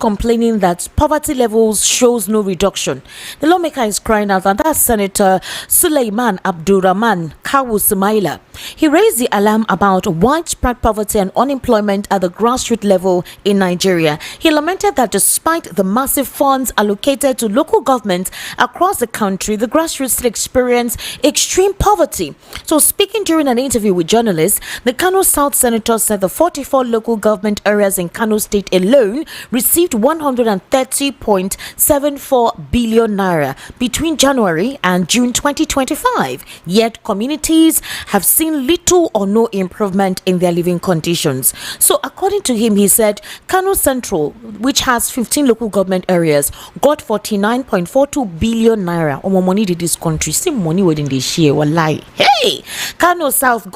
complaining that poverty levels shows no reduction. The lawmaker is crying out, and that's Senator Suleiman Abdurrahman Kawu Sumaila. He raised the alarm about widespread poverty and unemployment at the grassroots level in Nigeria. He lamented that despite the massive funds allocated to local governments across the country, the grassroots still experience extreme poverty. So, speaking during an interview with journalists, the Kano South senator said the 44 local government areas in Kano State alone received 130.74 billion naira between January and June 2025. Yet, communities have seen little or no improvement in their living conditions. So, according to him, he said Kano Central, which has 15 local government areas, got 49.42 billion naira. Omo money did this country see money within this share. Wallahi. Hey, Kano South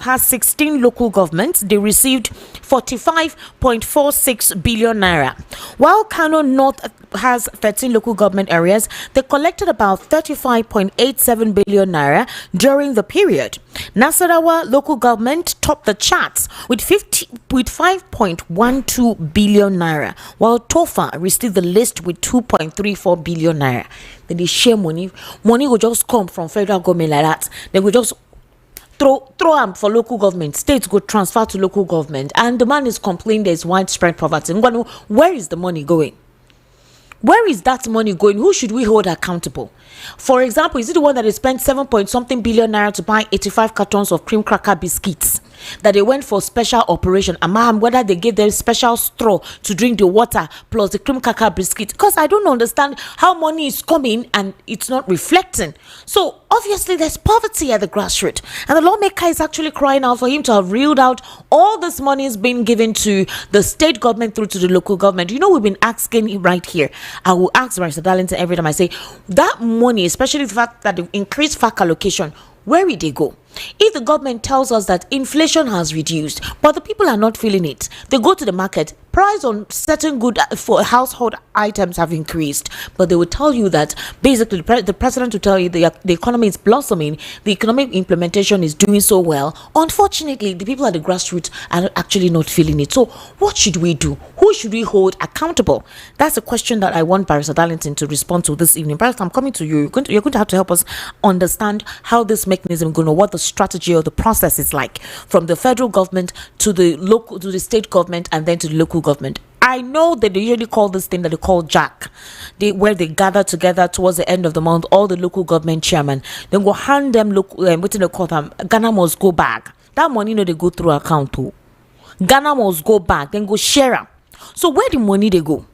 has 16 local governments. They received 45.46 billion naira. While Kano North has 13 local government areas, they collected about 35.87 billion naira during the period. Nasarawa local government topped the charts with 5.12 billion naira, while Tofa received the list with 2.34 billion naira. Then they share money will just come from federal government like that. They will just throw them for local government. States go transfer to local government, and the man is complaining there's widespread poverty. Where is the money going? Where is that money going? Who should we hold accountable? For example, is it the one that they spent 7 point something billion naira to buy 85 cartons of cream cracker biscuits that they went for special operation? And whether they gave them special straw to drink the water plus the cream cracker biscuit? Because I don't understand how money is coming and it's not reflecting. So obviously there's poverty at the grassroots, and the lawmaker is actually crying out for him to have reeled out all this money is being given to the state government through to the local government. You know, we've been asking right here. I will ask Mr. Darlington every time I say that money, especially the fact that the increased FAC allocation, where will they go? If the government tells us that inflation has reduced, but the people are not feeling it, they go to the market, price on certain good for household items have increased, but they will tell you that basically the president will tell you the economy is blossoming, the economic implementation is doing so well. Unfortunately, the people at the grassroots are actually not feeling it. So what should we do? Who should we hold accountable? That's a question that I want Barrister Darlington to respond to this evening. Barrister, I'm coming to you. You're going to have to help us understand how this mechanism is going to, what the strategy or the process is like from the federal government to the local, to the state government, and then to the local government. I know that they usually call this thing that they call Jack, where they gather together towards the end of the month, all the local government chairman, then go hand them what they call them, Ghana must go back. That money, they go through account too. Ghana must go back, then go share them. So where the money they go?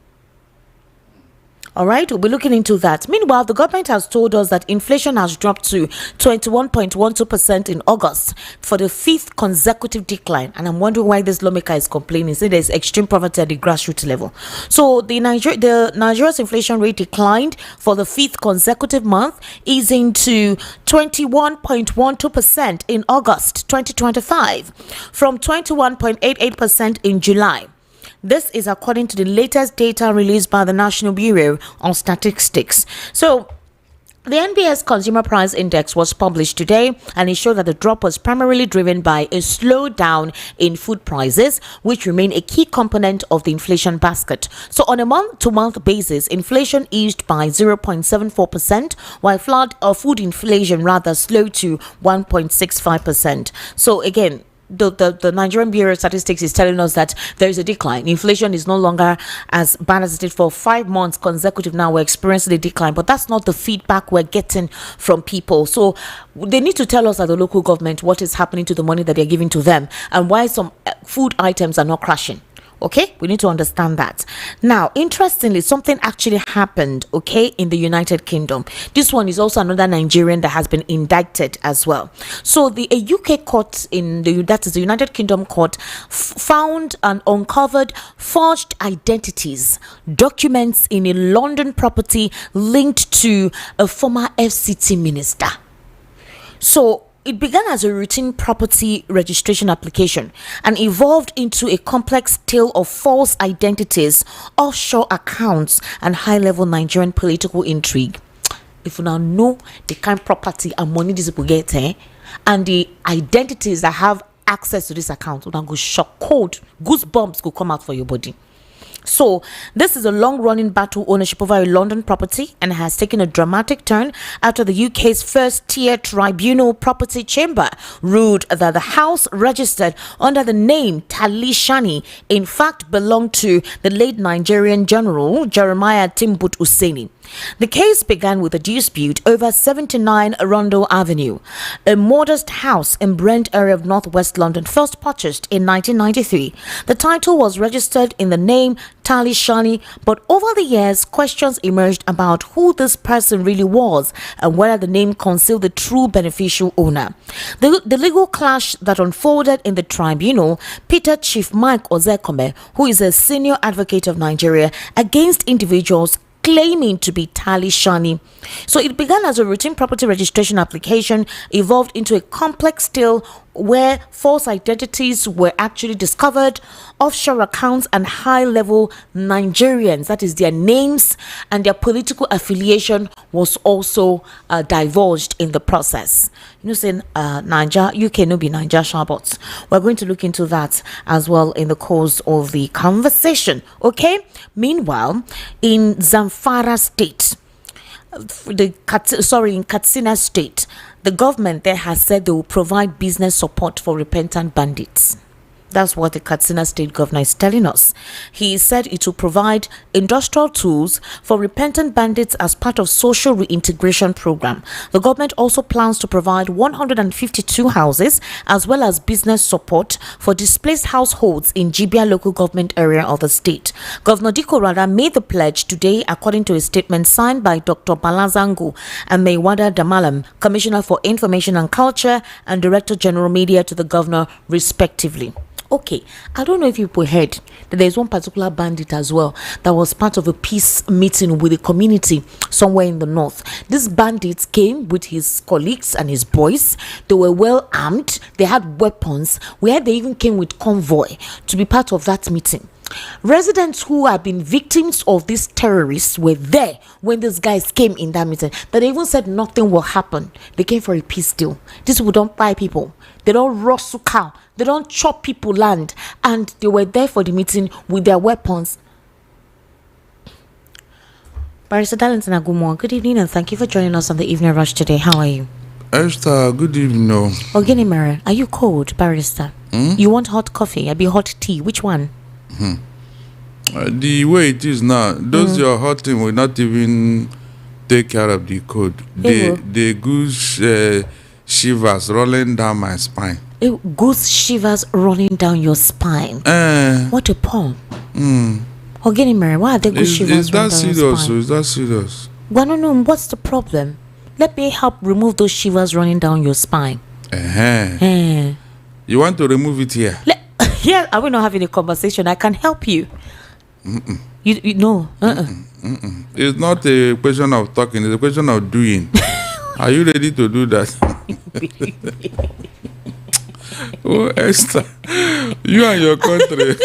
All right, we'll be looking into that. Meanwhile, the government has told us that inflation has dropped to 21.12% in August for the 5th consecutive decline. And I'm wondering why this lawmaker is complaining, saying there's extreme poverty at the grassroots level. So the Nigeria's inflation rate declined for the 5th consecutive month, easing to 21.12% in August 2025 from 21.88% in July. This is according to the latest data released by the National Bureau of Statistics. So, the NBS Consumer Price Index was published today, and it showed that the drop was primarily driven by a slowdown in food prices, which remain a key component of the inflation basket. So, on a month-to-month basis, inflation eased by 0.74%, while food inflation rather slowed to 1.65%. So, again, the Nigerian Bureau of Statistics is telling us that there is a decline. Inflation is no longer as bad as it did for 5 months consecutive. Now we're experiencing a decline, but that's not the feedback we're getting from people. So they need to tell us at the local government what is happening to the money that they're giving to them and why some food items are not crashing. Okay, we need to understand that. Now, interestingly, something actually happened, okay, in the United Kingdom. This one is also another Nigerian that has been indicted as well. So a UK court that is the United Kingdom court found and uncovered forged identities, documents in a London property linked to a former FCT minister. So it began as a routine property registration application and evolved into a complex tale of false identities, offshore accounts, and high-level Nigerian political intrigue. If you now know the kind of property and money these people get, and the identities that have access to this account, you now go shock cold, goosebumps go come out for your body. So, this is a long-running battle ownership over a London property and has taken a dramatic turn after the UK's first-tier tribunal property chamber ruled that the house registered under the name Talishani in fact belonged to the late Nigerian general Jeremiah Timbut Hussaini. The case began with a dispute over 79 Arundel Avenue, a modest house in Brent area of northwest London, first purchased in 1993. The title was registered in the name Talishani, but over the years, questions emerged about who this person really was and whether the name concealed the true beneficial owner. The legal clash that unfolded in the tribunal pitted Chief Mike Ozekome, who is a senior advocate of Nigeria, against individuals claiming to be Talishani. So it began as a routine property registration application, evolved into a complex tale where false identities were actually discovered, offshore accounts, and high-level Nigerians, that is their names and their political affiliation, was also divulged in the process. You know, saying UK no be Niger Shabot. We're going to look into that as well in the course of the conversation. Okay. Meanwhile, in Zamfara State, in Katsina State, the government there has said they will provide business support for repentant bandits. That's what the Katsina State governor is telling us. He said it will provide industrial tools for repentant bandits as part of social reintegration program. The government also plans to provide 152 houses as well as business support for displaced households in Jibia local government area of the state. Governor Diko Rada made the pledge today according to a statement signed by Dr. Balazango and Maywada Damalam, Commissioner for Information and Culture and Director General Media to the governor respectively. Okay, I don't know if people heard that there's one particular bandit as well that was part of a peace meeting with the community somewhere in the north. This bandit came with his colleagues and his boys. They were well armed. They had weapons. Where they even came with convoy to be part of that meeting. Residents who have been victims of these terrorists were there when these guys came in that meeting. That they even said nothing will happen. They came for a peace deal. These people don't buy people. They don't rustle cow. They don't chop people land. And they were there for the meeting with their weapons. Barrister Darlington Agumo, good evening and thank you for joining us on the Evening Rush today. How are you? Esther, good evening. Ogini Mara, are you cold, Barrister? You want hot coffee? I'll be hot tea. Which one? The way it is now, those your hot thing will not even take care of the cold. The goose shivers rolling down my spine. Goose shivers rolling down your spine. What a poem. Ogini Mary, why are the goose shivers rolling down your spine? Is that serious? Well, no, what's the problem? Let me help remove those shivers running down your spine. You want to remove it here? Yeah, are we not having a conversation? I can help you. You know. It's not a question of talking, it's a question of doing. Are you ready to do that? Oh, Esther, you and your country.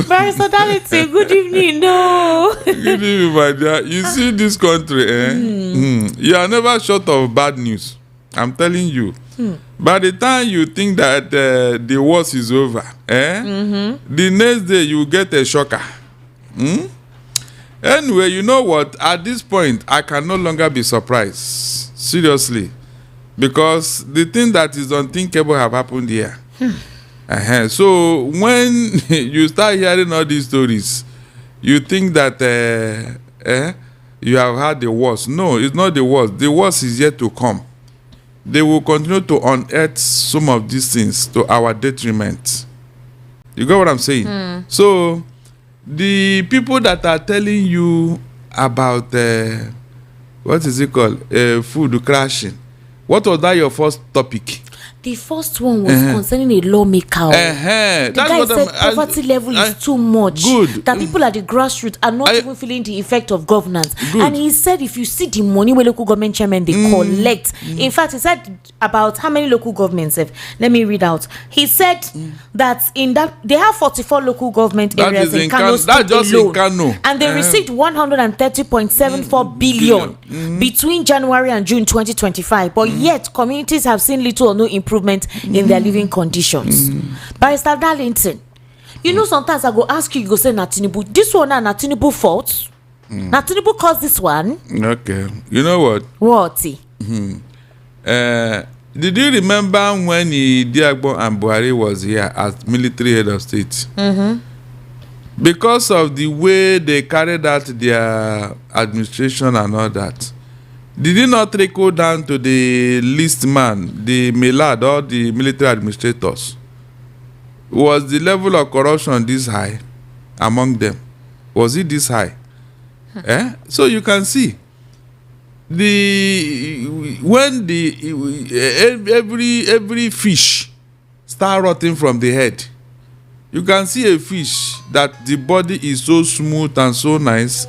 Barrister Darlington, good evening. No. Good evening, my dear. You see this country, you are never short of bad news. I'm telling you. By the time you think that the worst is over, the next day you get a shocker. Anyway, you know what? At this point, I can no longer be surprised. Seriously. Because the thing that is unthinkable have happened here. So when you start hearing all these stories, you think that you have had the worst. No, it's not the worst. The worst is yet to come. They will continue to unearth some of these things to our detriment. You got what I'm saying? So, the people that are telling you about, what is it called? Food crashing. What was that your first topic? The first one was concerning a lawmaker. The guy said poverty level is too much. Good. That people at the grassroots are not even feeling the effect of governance. Good. And he said if you see the money where local government chairmen they collect. In fact, he said about how many local governments have. Let me read out. He said that in that they have 44 local government areas in Kano State alone. And they received 130.74 billion between January and June 2025. But yet communities have seen little or no improvement in their living conditions. Barrister Darlington, You know, sometimes I go ask you, you go say na Tinubu. This one na Tinubu fault. Na Tinubu caused this one. Okay. You know what? What? Did you remember when Diagbo and Buhari was here as military head of state? Because of the way they carried out their administration and all that, did it not trickle down to the least man, the Milad or the military administrators? Was the level of corruption this high among them? Was it this high? So you can see when every fish start rotting from the head, you can see a fish that the body is so smooth and so nice,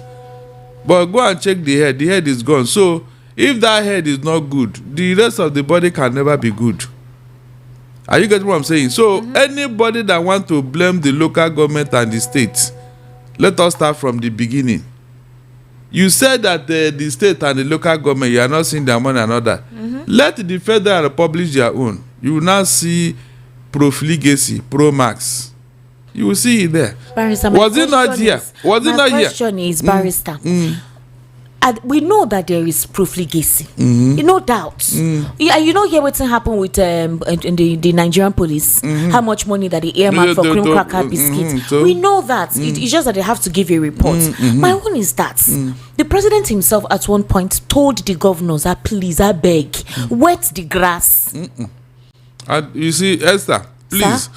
but go and check the head is gone. So if that head is not good, the rest of the body can never be good. Are you getting what I'm saying? So anybody that want to blame the local government and the state, let us start from the beginning. You said that the state and the local government, you are not seeing their money and all that. Let the federal publish their own. You will now see profligacy, pro-max. You will see it there. Barrister, was it not here? Was it not here? My question is, Barrister, we know that there is profligacy. No doubt. Yeah, you know here what's happened with the Nigerian police, how much money that they earmarked for cream cracker biscuits. So we know that. It's just that they have to give a report. My own is that the president himself at one point told the governors, please, I beg, wet the grass. You see, Esther, please. Sir?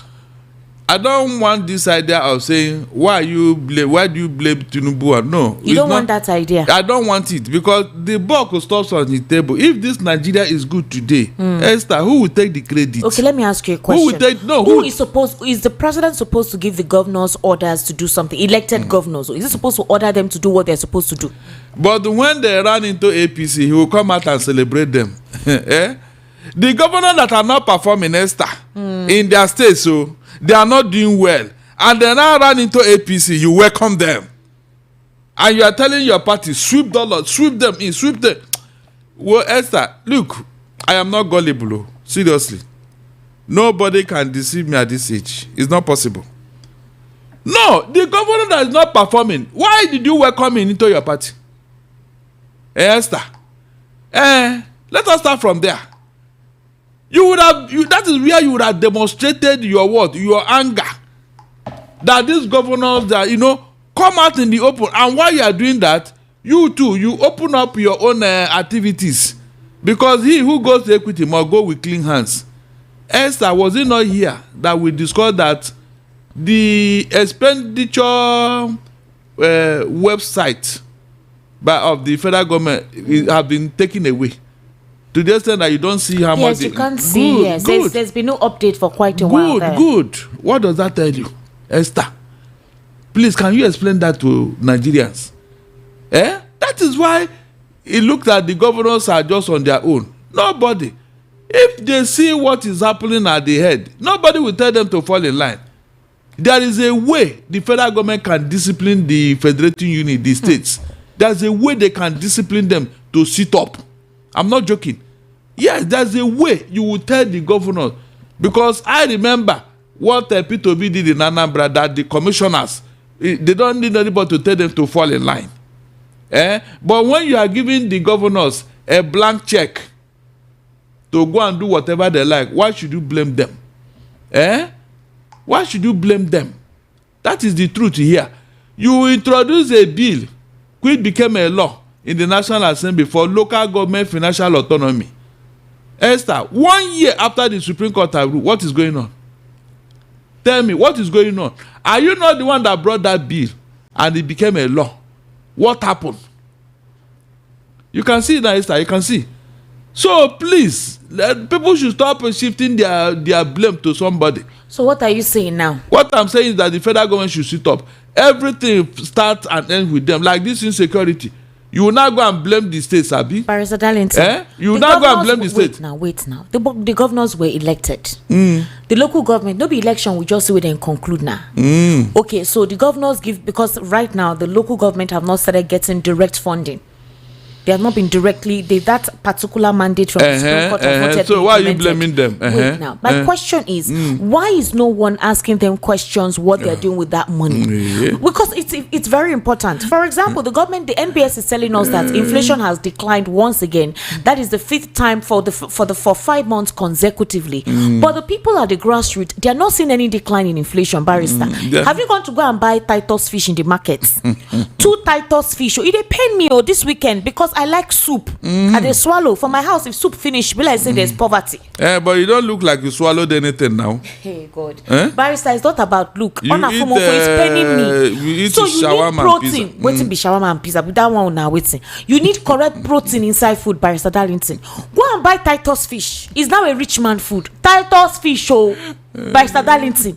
I don't want this idea of saying why do you blame Tinubu? No, you don't want that idea. I don't want it because the buck stops on the table. If this Nigeria is good today, Esther, who will take the credit? Okay, let me ask you a question. Who will take? No, is the president supposed to give the governors orders to do something? Elected governors, is he supposed to order them to do what they're supposed to do? But when they run into APC, he will come out and celebrate them. The governors that are not performing, Esther, in their state, so they are not doing well, and they now run into APC, you welcome them, and you are telling your party, sweep dollars, sweep them in, sweep them. Well, Esther, look, I am not gullible. Seriously, nobody can deceive me at this age. It's not possible. No, the governor that is not performing, why did you welcome him into your party? Esther, let us start from there. You would have, that is where you would have demonstrated your what? Your anger. That these governors that, come out in the open. And while you are doing that, you too, you open up your own activities. Because he who goes to equity must go with clean hands. Esther, was it not here that we discussed that the expenditure website of the federal government have been taken away? To the extent that you don't see how much. Yes, you can't see. Yes, there's been no update for quite a while. Good. What does that tell you, Esther? Please, can you explain that to Nigerians? That is why it looked like the governors are just on their own. Nobody. If they see what is happening at the head, nobody will tell them to fall in line. There is a way the federal government can discipline the federating unit, the states. There's a way they can discipline them to sit up. I'm not joking. Yes, there's a way you will tell the governor. Because I remember what P2B did in Anambra, that the commissioners, they don't need anybody to tell them to fall in line. But when you are giving the governors a blank check to go and do whatever they like, why should you blame them? Why should you blame them? That is the truth here. You introduce a bill, which became a law in the National Assembly for local government financial autonomy. Esther, 1 year after the Supreme Court have ruled, what is going on? Tell me, what is going on? Are you not the one that brought that bill and it became a law? What happened? You can see that, Esther, you can see. So please, people should stop shifting their blame to somebody. So what are you saying now? What I'm saying is that the federal government should sit up. Everything starts and ends with them, like this insecurity. You will not go and blame the states, Abi. Barrister Darlington. You will not go and blame the states. Wait now. The governors were elected. The local government, no be election, we just see it and conclude now. Okay, so the governors give, because right now the local government have not started getting direct funding. They have not been directly that particular mandate from the Supreme Court has not so why are you implemented. blaming them? Wait now. My question is, why is no one asking them questions what they're doing with that money? Because it's very important. For example, the NBS is telling us that inflation has declined once again. That is the 5th time for 5 months consecutively. But the people at the grassroots, they are not seeing any decline in inflation, Barrister. Have you gone to go and buy Titus fish in the market? 2 Titus fish. It dey pain me this weekend because I like soup. I dey swallow for my house. If soup finish, be like say there's poverty. But you don't look like you swallowed anything now. Hey God, Barrister, it's not about look. You It's paining me. So you need protein. Waiting be shawarma and pizza. But that one now waiting. You need correct protein inside food, Barrister Darlington. Go and buy Titus fish. It's now a rich man food. Titus fish, Barrister Darlington.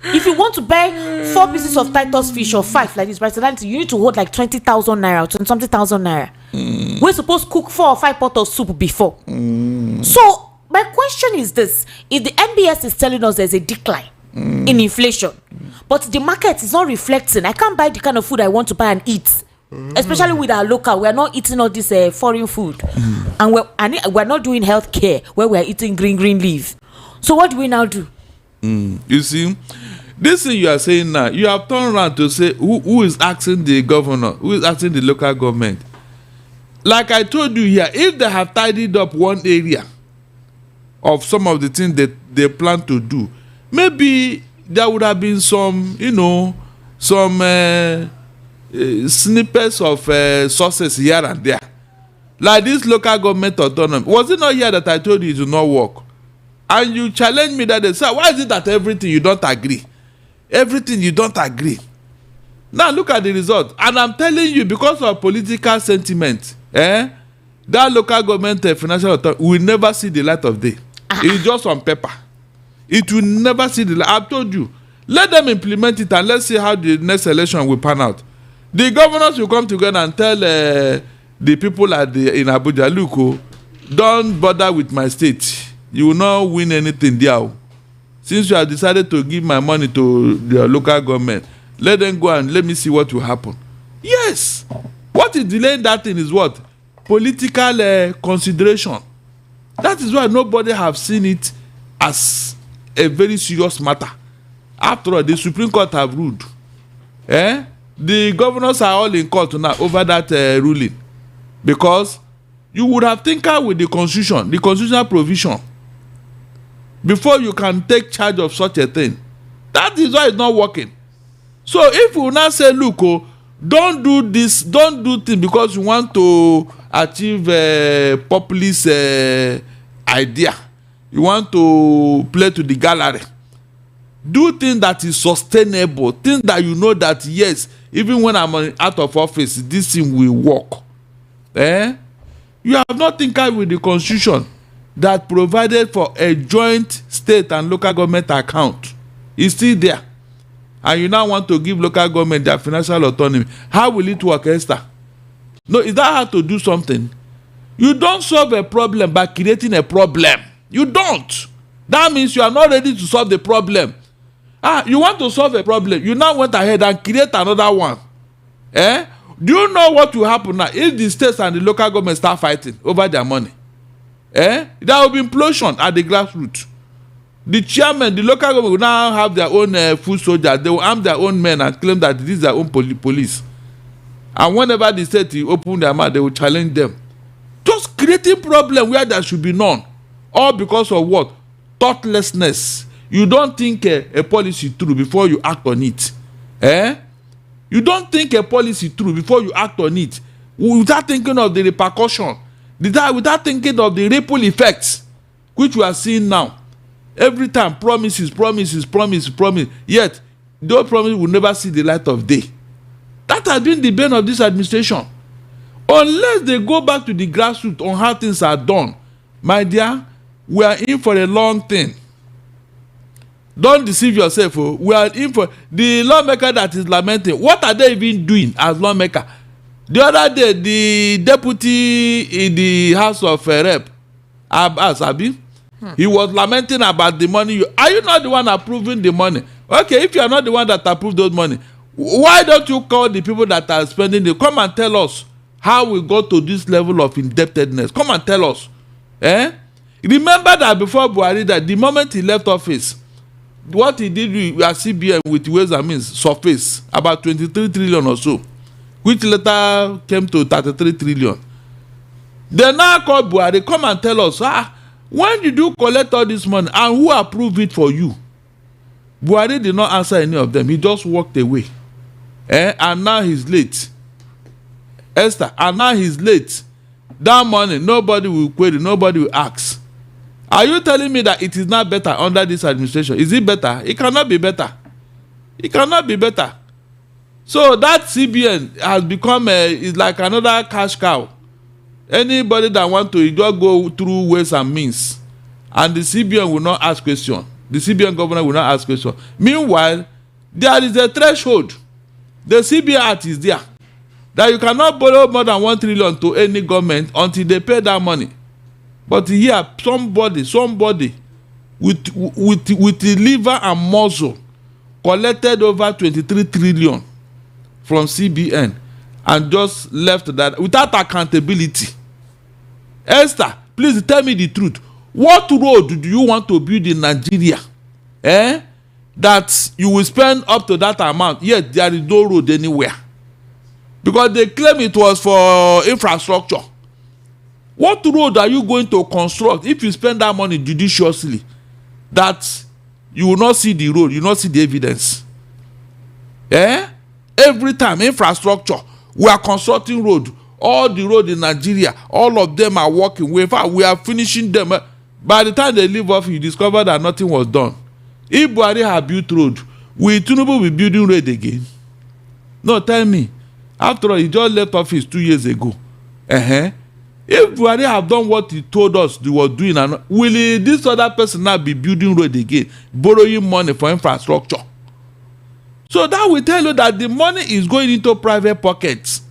If you want to buy 4 pieces of Titus fish or 5 like this, Barrister Darlington, you need to hold like 20,000 naira, 20-something naira. We're supposed to cook 4 or 5 pots of soup before. So my question is this: if the NBS is telling us there's a decline in inflation, but the market is not reflecting, I can't buy the kind of food I want to buy and eat. Especially with our local, we are not eating all this foreign food, and we're not doing health care where we're eating green leaf. So what do we now do? You see, this thing you are saying now, you have turned around to say who is asking the governor, who is asking the local government. Like I told you here, if they have tidied up one area of some of the things that they plan to do, maybe there would have been some, some snippets of sources here and there. Like this local government autonomy. Was it not here that I told you it will not work? And you challenge me that they say, why is it that everything you don't agree? Everything you don't agree. Now look at the result. And I'm telling you, because of political sentiment, that local government financial authority will never see the light of day. It's just on paper. It will never see the light. I've told you. Let them implement it and let's see how the next election will pan out. The governors will come together and tell the people in Abuja, look, don't bother with my state. You will not win anything there. Since you have decided to give my money to the local government, let them go and let me see what will happen. Yes. What is delaying that thing is what? Political consideration. That is why nobody have seen it as a very serious matter. After all, the Supreme Court have ruled. The governors are all in court now over that ruling. Because you would have tinkered with the constitution, the constitutional provision, before you can take charge of such a thing. That is why it's not working. So if you now say, look, don't do this, don't do things because you want to achieve a populist idea. You want to play to the gallery. Do things that is sustainable, things that you know that, yes, even when I'm out of office, this thing will work. You have not tinkered with the constitution that provided for a joint state and local government account. It's still there. And you now want to give local government their financial autonomy. How will it work, Esther? No, is that how to do something? You don't solve a problem by creating a problem. You don't. That means you are not ready to solve the problem. You want to solve a problem. You now went ahead and create another one. Do you know what will happen now if the states and the local government start fighting over their money? There will be implosion at the grassroots. The chairman, the local government will now have their own foot soldiers. They will arm their own men and claim that this is their own police. And whenever the state open their mouth, they will challenge them. Just creating problem where there should be none. All because of what? Thoughtlessness. You don't think a policy through before you act on it. You don't think a policy through before you act on it. Without thinking of the repercussion. Without thinking of the ripple effects, which we are seeing now. Every time, promises. Yet, those promises will never see the light of day. That has been the bane of this administration. Unless they go back to the grassroots on how things are done, my dear, we are in for a long thing. Don't deceive yourself. We are in for the lawmaker that is lamenting. What are they even doing as lawmaker? The other day, the deputy in the House of Rep, Abbas Abi, he was lamenting about the money. Are you not the one approving the money? Okay, if you are not the one that approved those money, why don't you call the people that are spending it? Come and tell us how we got to this level of indebtedness. Come and tell us. Remember that before Buhari, that the moment he left office, what he did with CBN with Ways and Means surface about 23 trillion or so, which later came to 33 trillion. They now call Buhari, come and tell us, when did you collect all this money and who approved it for you? Buhari did not answer any of them. He just walked away. And now he's late. Esther, and now he's late. That money, nobody will query, nobody will ask. Are you telling me that it is not better under this administration? Is it better? It cannot be better. It cannot be better. So that CBN has become is like another cash cow. Anybody that want to just go through Ways and Means, and the CBN will not ask question. The CBN governor will not ask question. Meanwhile, there is a threshold. The CBN Act is there, that you cannot borrow more than 1 trillion to any government until they pay that money. But here, somebody with the liver and muscle collected over 23 trillion from CBN and just left that without accountability. Esther, please tell me the truth. What road do you want to build in Nigeria? That you will spend up to that amount, yet there is no road anywhere. Because they claim it was for infrastructure. What road are you going to construct if you spend that money judiciously, that you will not see the road, you will not see the evidence? Every time infrastructure, we are constructing road. All the road in Nigeria, all of them are working. In fact, we are finishing them. By the time they leave off, you discover that nothing was done. If Buhari had built road, will Tinubu be building road again? No, tell me. After all, he just left office 2 years ago. If Buhari have done what he told us they were doing, will this other person now be building road again, borrowing money for infrastructure? So that will tell you that the money is going into private pockets.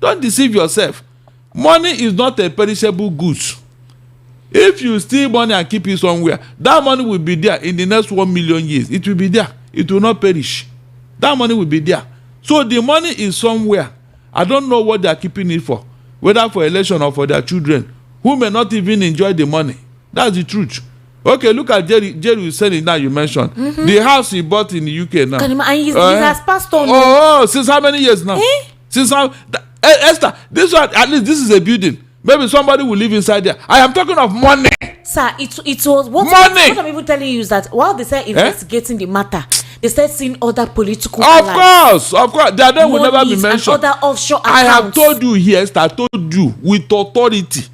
Don't deceive yourself. Money is not a perishable goods. If you steal money and keep it somewhere, that money will be there in the next 1 million years. It will be there. It will not perish. That money will be there. So the money is somewhere. I don't know what they are keeping it for, whether for election or for their children, who may not even enjoy the money. That's the truth. Okay, look at Jerry Hussein now you mentioned. The house he bought in the UK now. And he has passed on. Oh, since how many years now? Since how? Esther, this one, at least this is a building. Maybe somebody will live inside there. I am talking of money. Sir, it was what money. What I'm even telling you is that while they say investigating the matter, they start seeing other political. Of course, their name will never be mentioned. Other offshore accounts. I have told you here, Esther, I told you with authority.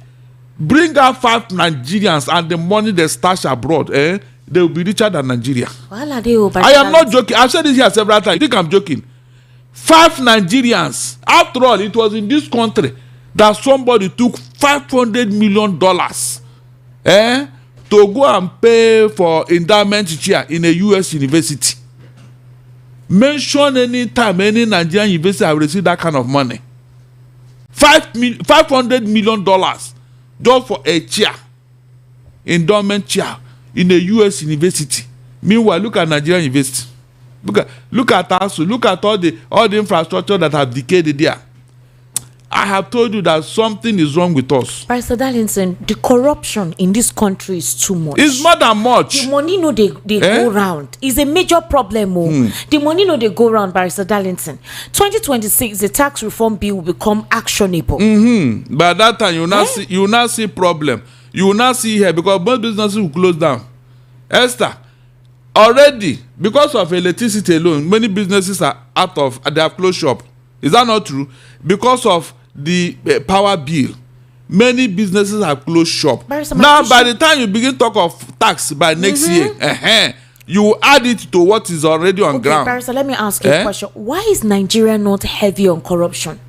Bring out 5 Nigerians and the money they stash abroad, they will be richer than Nigeria. I am not joking. I've said this here several times. You think I'm joking? 5 Nigerians. After all, it was in this country that somebody took $500 million to go and pay for endowment chair in a US university. Mention any time any Nigerian university have received that kind of money. $500 million just for a chair, endowment chair in a US university. Meanwhile, look at Nigerian university. Look at us. Look at all the infrastructure that have decayed there. I have told you that something is wrong with us. Pastor Darlington, the corruption in this country is too much. It's more than much. The money they go round. It's a major problem. The money they go round, Pastor Darlington. 2026, the tax reform bill will become actionable. By that time, you will not see problem. You will not see here because most businesses will close down. Esther, already because of electricity alone, many businesses are they have closed shop. Is that not true? Because of the power bill, many businesses have closed shop. Now, by the time you begin talk of tax by next year, you add it to what is already on ground. Barrister, let me ask you a question. Why is Nigeria not heavy on corruption?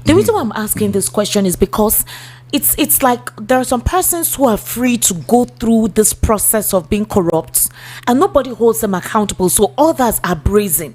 The reason why I'm asking this question is because it's like there are some persons who are free to go through this process of being corrupt and nobody holds them accountable, so others are brazen.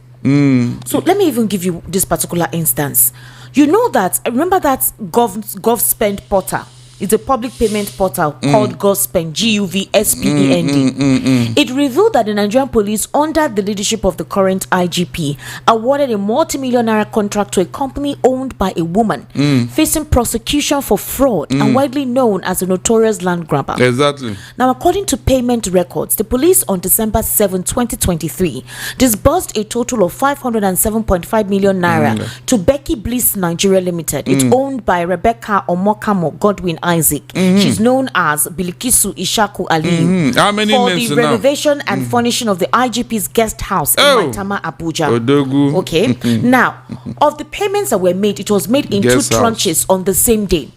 So let me even give you this particular instance. You know that, remember that Gov Spend portal It's a public payment portal called GovSpend, GUVSPEND. It revealed that the Nigerian police, under the leadership of the current IGP, awarded a multi-million naira contract to a company owned by a woman facing prosecution for fraud and widely known as a notorious land grabber. Exactly. Now, according to payment records, the police on December 7, 2023, disbursed a total of 507.5 million naira to Becky Bliss Nigeria Limited. It's owned by Rebecca Omokamo Godwin Isaac. She's known as Bilikisu Ishaku Aliyu. How many for names the now? renovation and furnishing of the IGP's guest house in Maitama, Abuja. Odogu. Okay. Now, of the payments that were made, it was made in Guest two house. tranches on the same day.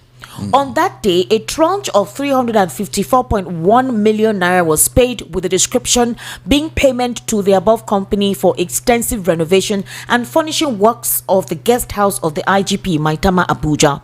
On that day, a tranche of 354.1 million naira was paid, with the description being payment to the above company for extensive renovation and furnishing works of the guest house of the IGP Maitama, Abuja.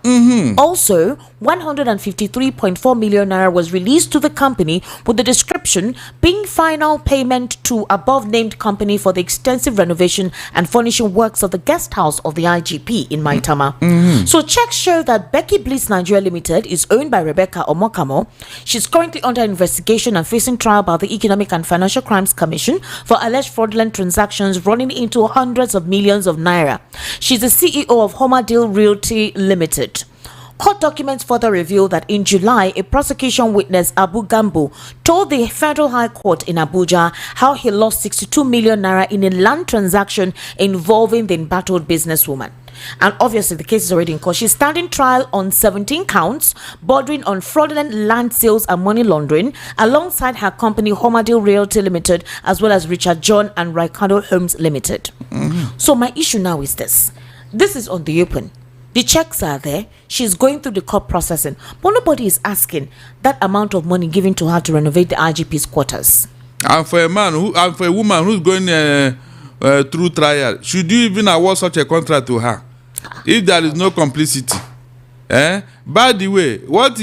Also, 153.4 million naira was released to the company, with the description being final payment to above named company for the extensive renovation and furnishing works of the guest house of the IGP in Maitama. So checks show that Becky Bliss Nigeria Limited is owned by Rebecca Omokamo. She's currently under investigation and facing trial by the Economic and Financial Crimes Commission for alleged fraudulent transactions running into hundreds of millions of naira. She's the CEO of Homadale Realty Limited. Court documents further reveal that in July, a prosecution witness, Abu Gambo, told the Federal High Court in Abuja how he lost 62 million naira in a land transaction involving the embattled businesswoman. And obviously, the case is already in court. She's standing trial on 17 counts, bordering on fraudulent land sales and money laundering, alongside her company, Homadale Realty Limited, as well as Richard John and Ricardo Homes Limited. So my issue now is this. This is on the open. The checks are there. She's going through the court processing. But nobody is asking that amount of money given to her to renovate the IGP's quarters. And for a woman who's going through trial, should you even award such a contract to her if there is no complicity? By the way, why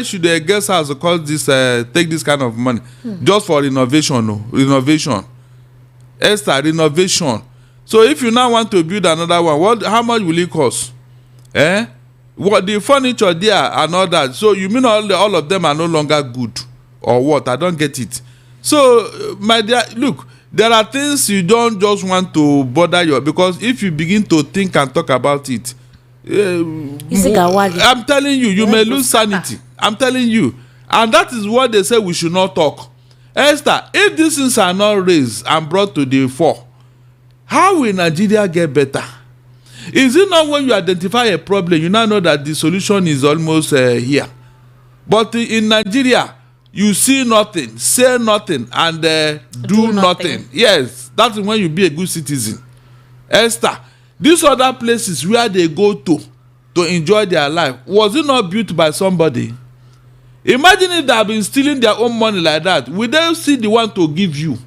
should a guest house cost this take this kind of money just for renovation? Esther, renovation. So if you now want to build another one, how much will it cost? What the furniture there and all that? So you mean all of them are no longer good, or what? I don't get it. So my dear, look, there are things you don't just want to bother your, because if you begin to think and talk about it, I'm telling you, you may lose sanity. I'm telling you, and that is what they say we should not talk. Esther, if these things are not raised and brought to the fore, how will Nigeria get better? Is it not when you identify a problem, you now know that the solution is almost here? But in Nigeria, you see nothing, say nothing, and do nothing. Yes, that's when you be a good citizen. Esther, these other places where they go to enjoy their life, was it not built by somebody? Imagine if they have been stealing their own money like that. Will they see the one to give you?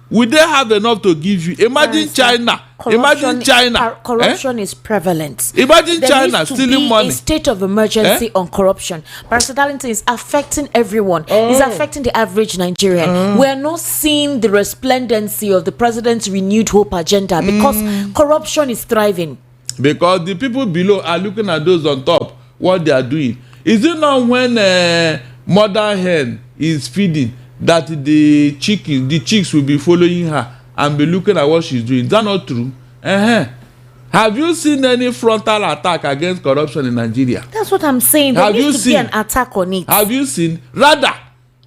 Will they have enough to give you? Imagine China. Imagine China. Corruption is prevalent. Imagine China stealing money. A state of emergency on corruption. Barrister Darlington is affecting everyone. It's affecting the average Nigerian. We are not seeing the resplendency of the president's renewed hope agenda because corruption is thriving. Because the people below are looking at those on top, what they are doing. Is it not when mother hen is feeding that the chicks will be following her and be looking at what she's doing? Is that not true? Have you seen any frontal attack against corruption in Nigeria? That's what I'm saying. There needs to be an attack on it. Have you seen? Rather,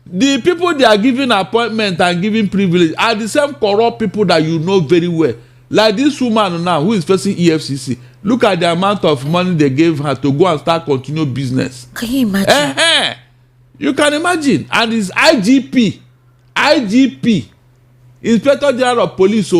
the people they are giving appointment and giving privilege are the same corrupt people that you know very well. Like this woman now who is facing EFCC. Look at the amount of money they gave her to go and start continue business. Can you imagine? You can imagine. And it's IGP, Inspector General of Police.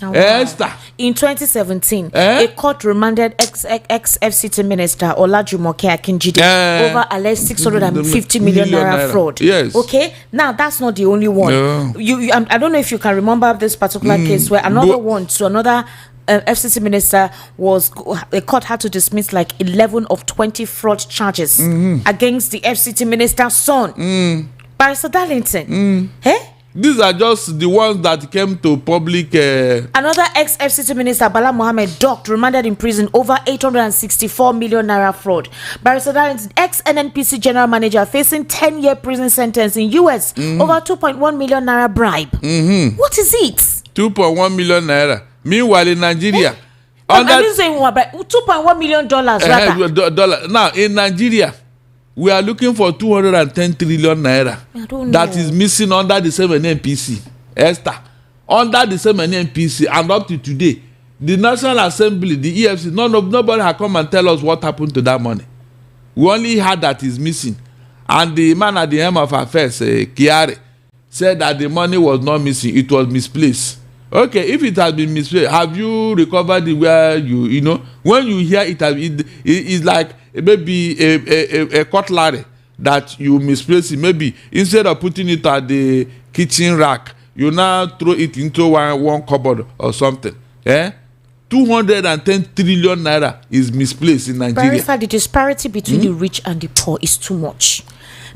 Esther. In 2017, a court remanded ex-FCT Minister Olajumoke Akinjide over alleged 650 million naira fraud. Yes. Okay. Now that's not the only one. No. I don't know if you can remember this particular case where another FCT minister the court had to dismiss like 11 of 20 fraud charges against the FCT minister's son. Barrister Darlington. These are just the ones that came to public. Another ex-FCT minister, Bala Mohammed, docked, remanded in prison over 864 million naira fraud. Barrister Darren's ex-NNPC general manager facing 10-year prison sentence in US over 2.1 million naira bribe. What is it? 2.1 million naira. Meanwhile, in Nigeria, I'm saying $2.1 million rather. Now, in Nigeria, we are looking for 210 trillion naira. I don't know. That is missing under the same NNPC. Esther, under the same NNPC, and up to today, the National Assembly, the EFC, nobody has come and tell us what happened to that money. We only heard that is missing, and the man at the helm of affairs, Kiare, said that the money was not missing; it was misplaced. Okay, if it has been misplaced, have you recovered it where you know? When you hear it's like maybe a cutlery that you misplace it. Maybe instead of putting it at the kitchen rack, you now throw it into one cupboard or something. 210 trillion naira is misplaced in Nigeria. Barrister, the disparity between the rich and the poor is too much.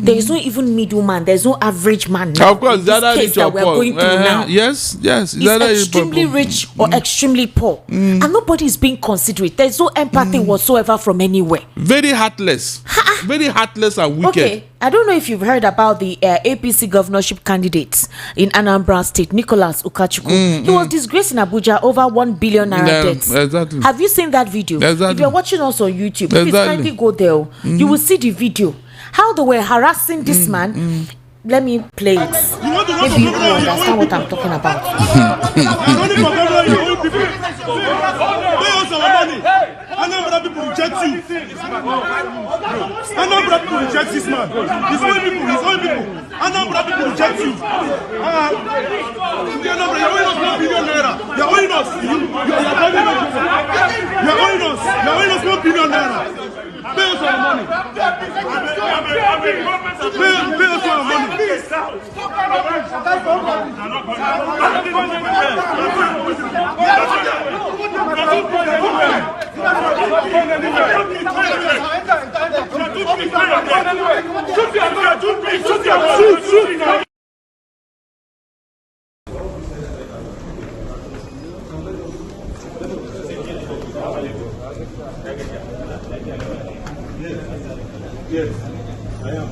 There is no even middleman. There is no average man. Now. Of course, the other rich or poor. Yes. It's extremely rich or extremely poor, and nobody is being considerate. There is no empathy whatsoever from anywhere. Very heartless. Very heartless and wicked. Okay, I don't know if you've heard about the APC governorship candidates in Anambra State, Nicholas Ukachukwu. He was disgraced in Abuja over 1 billion naira debts. Exactly. Have you seen that video? Exactly. If you're watching us on YouTube, please kindly go there. You will see the video. How they were harassing this man. Let me play it. Maybe you will understand what I'm talking about. Anambra people reject you. Anambra people reject this man. His own people. Anambra people reject you. Anambra, you're owing us 1 billion naira. You're owing us. You're owing us 1 billion naira. Pay us our money. Pay us our money. Yes, I am.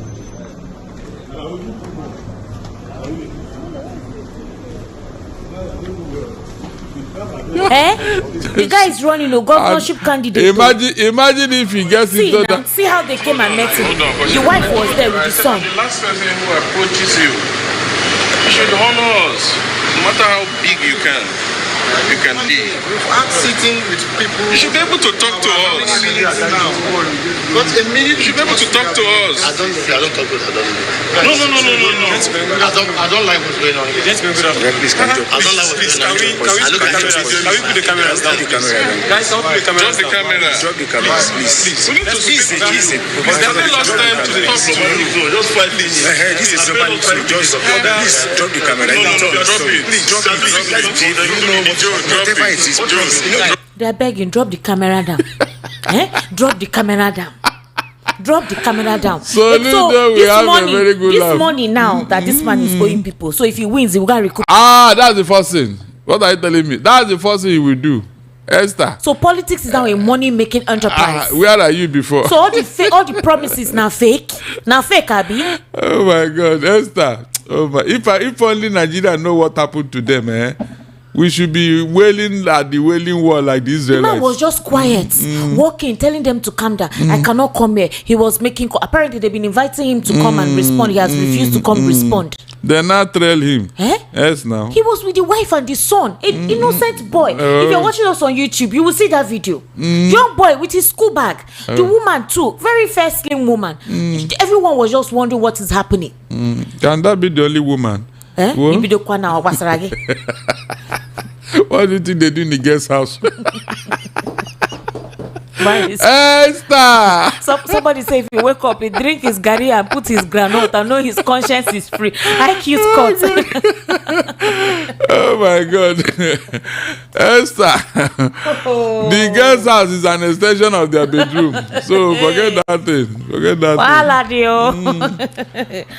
The guy is running a governorship candidate. Imagine if he gets into that. See how they came and met him. The wife was there with the son. The last person who approaches you should honor us, no matter how big you can be. I'm sitting with people. You should be able to talk to us. But immediately you should be able to talk to us. I don't talk with. No. I don't like what's going on here. Just bring it up. Please, I don't like what's going on. Can we put the cameras down? Guys, don't put the cameras down. Drop the cameras, please. We need to speak. It's the last time to talk to you. Just 5 minutes. This is somebody to just please drop the camera. Please drop it. Whatever it is, please. They're begging, drop the camera down. Drop the camera down. Drop the camera down. So this money now that this man is owing people. So if he wins, he will get recoup. That's the first thing. What are you telling me? That's the first thing he will do. Esther. So politics is now a money-making enterprise. Where are you before? So all the promises now fake. Now fake, Abi. Oh my God, Esther. Oh my! If only Nigeria know what happened to them, we should be wailing at the wailing wall like the Israelites. The man was just quiet, walking, telling them to calm down. I cannot come here. He was making. Apparently, they've been inviting him to come and respond. He has refused to come respond. They now trail him. Yes, now. He was with the wife and the son, an innocent boy. If you're watching us on YouTube, you will see that video. Young boy with his school bag. The woman too, very fair, slim woman. Everyone was just wondering what is happening. Can that be the only woman? What do you think they do in the guest house? Esther. Somebody say if you wake up, he drink his gari and put his granite and know his conscience is free. I cute cut. Oh my God. Esther. The guest house is an extension of their bedroom. So forget that thing. Forget that thing.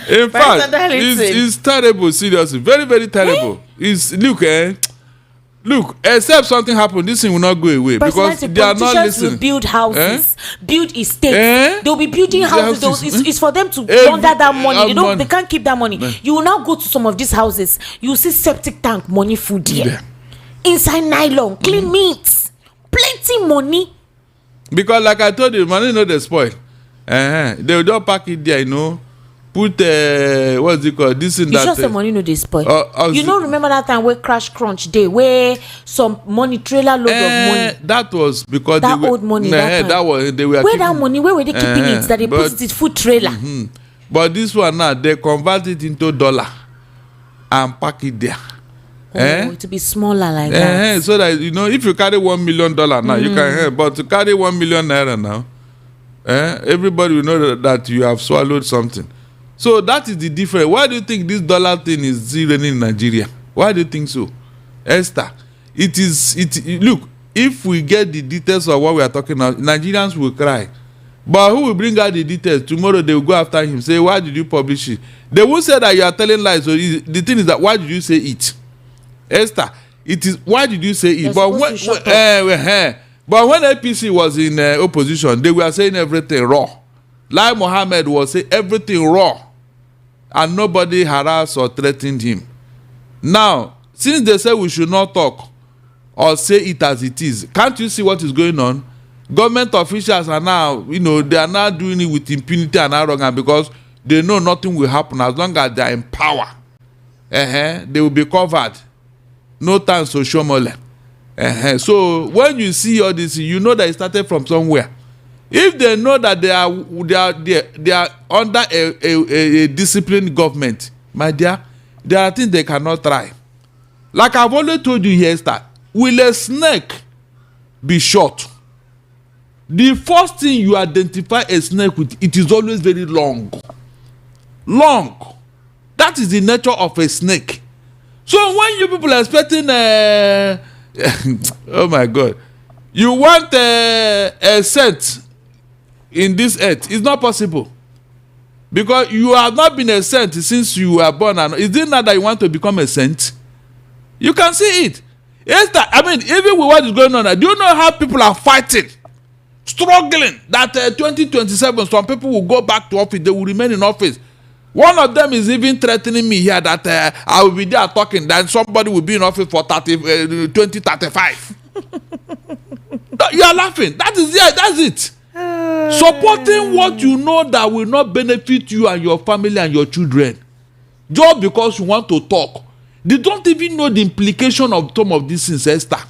In fact, it's terrible, seriously. Very, very terrible. Look, except something happened, this thing will not go away because they are not listening. Will build houses, build estates. They'll be building houses. It's for them to launder that money. They can't keep that money. You will now go to some of these houses. You will see septic tank money food there. Inside nylon, clean meats, plenty money. Because like I told you, money no dey spoil. They will just pack it there, put what's it called? This in that. It's just the money no dey spoil. Remember that time where Crash Crunch Day, where some money trailer load of money. That was because that old money. That was they were. Where that money? Where were they keeping it? That they put it in food trailer. But this one now they convert it into dollar and pack it there. To be smaller like that. So that if you carry $1 million now, you can. But to carry 1 million naira now, everybody will know that you have swallowed something. So that is the difference. Why do you think this dollar thing is zeroing in Nigeria? Why do you think so, Esther? Look, if we get the details of what we are talking about, Nigerians will cry. But who will bring out the details? Tomorrow they will go after him, say, why did you publish it? They will say that you are telling lies. So the thing is that why did you say it? Esther, it is why did you say it? But when APC was in opposition, they were saying everything raw. Like Mohammed was saying everything raw, and nobody harassed or threatened him. Now, since they say we should not talk or say it as it is, can't you see what is going on? Government officials are now, they are now doing it with impunity and arrogance because they know nothing will happen as long as they are in power. They will be covered. No time so shomole. So when you see all this, you know that it started from somewhere. If they know that they are under a disciplined government, my dear, there are things they cannot try. Like I've always told you here, will a snake be shot? The first thing you identify a snake with, it is always very long. Long. That is the nature of a snake. So when you people are expecting oh my God, you want a scent in this earth, it's not possible. Because you have not been a saint since you were born. And is it not that you want to become a saint? You can see it. Even with what is going on, do you know how people are fighting, struggling, that 2027, some people will go back to office, they will remain in office. One of them is even threatening me here that I will be there talking, that somebody will be in office for 2035. You are laughing. That's it. Supporting what you know that will not benefit you and your family and your children just because you want to talk. They don't even know the implication of some of these things, Esther.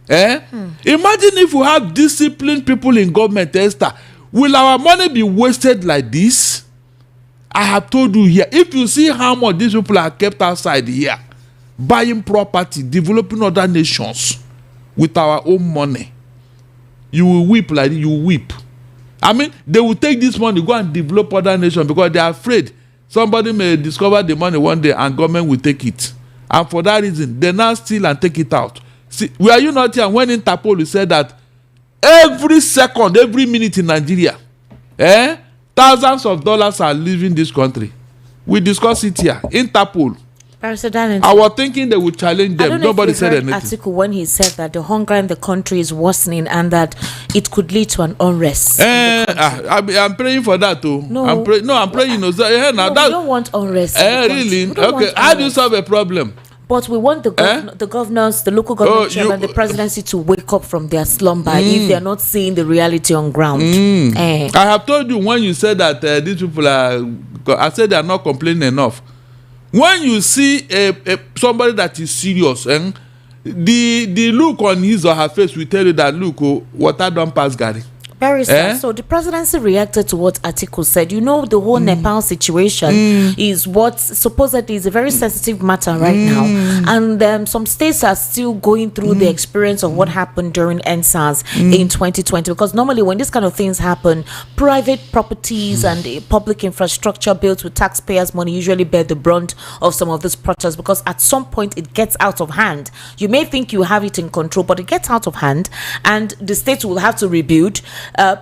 Imagine if we have disciplined people in government, Esther. Will our money be wasted like this? I have told you here, if you see how much these people are kept outside here, buying property, developing other nations with our own money, you will weep like this, you will weep. They will take this money, go and develop other nations because they are afraid somebody may discover the money one day and government will take it. And for that reason, they now steal and take it out. See, were you not here when Interpol said that every second, every minute in Nigeria, thousands of dollars are leaving this country? We discussed it here. Interpol. President, I was thinking they would challenge them. Nobody said anything. Article when he said that the hunger in the country is worsening and that it could lead to an unrest. I'm praying for that too. I'm praying. We don't want unrest. Really? Okay. How do you solve a problem? But we want the governors, the local government chairman, the presidency to wake up from their slumber if they are not seeing the reality on ground. I have told you when you said that these people I said they are not complaining enough. When you see somebody that is serious, the look on his or her face will tell you that, look, water don't pass Gary. Barrister, so the presidency reacted to what Atiku said. You know, the whole Nepal situation is what supposedly is a very sensitive matter right now. And some states are still going through the experience of what happened during NSAS in 2020. Because normally when this kind of things happen, private properties and public infrastructure built with taxpayers' money usually bear the brunt of some of these protests, because at some point it gets out of hand. You may think you have it in control, but it gets out of hand and the states will have to rebuild.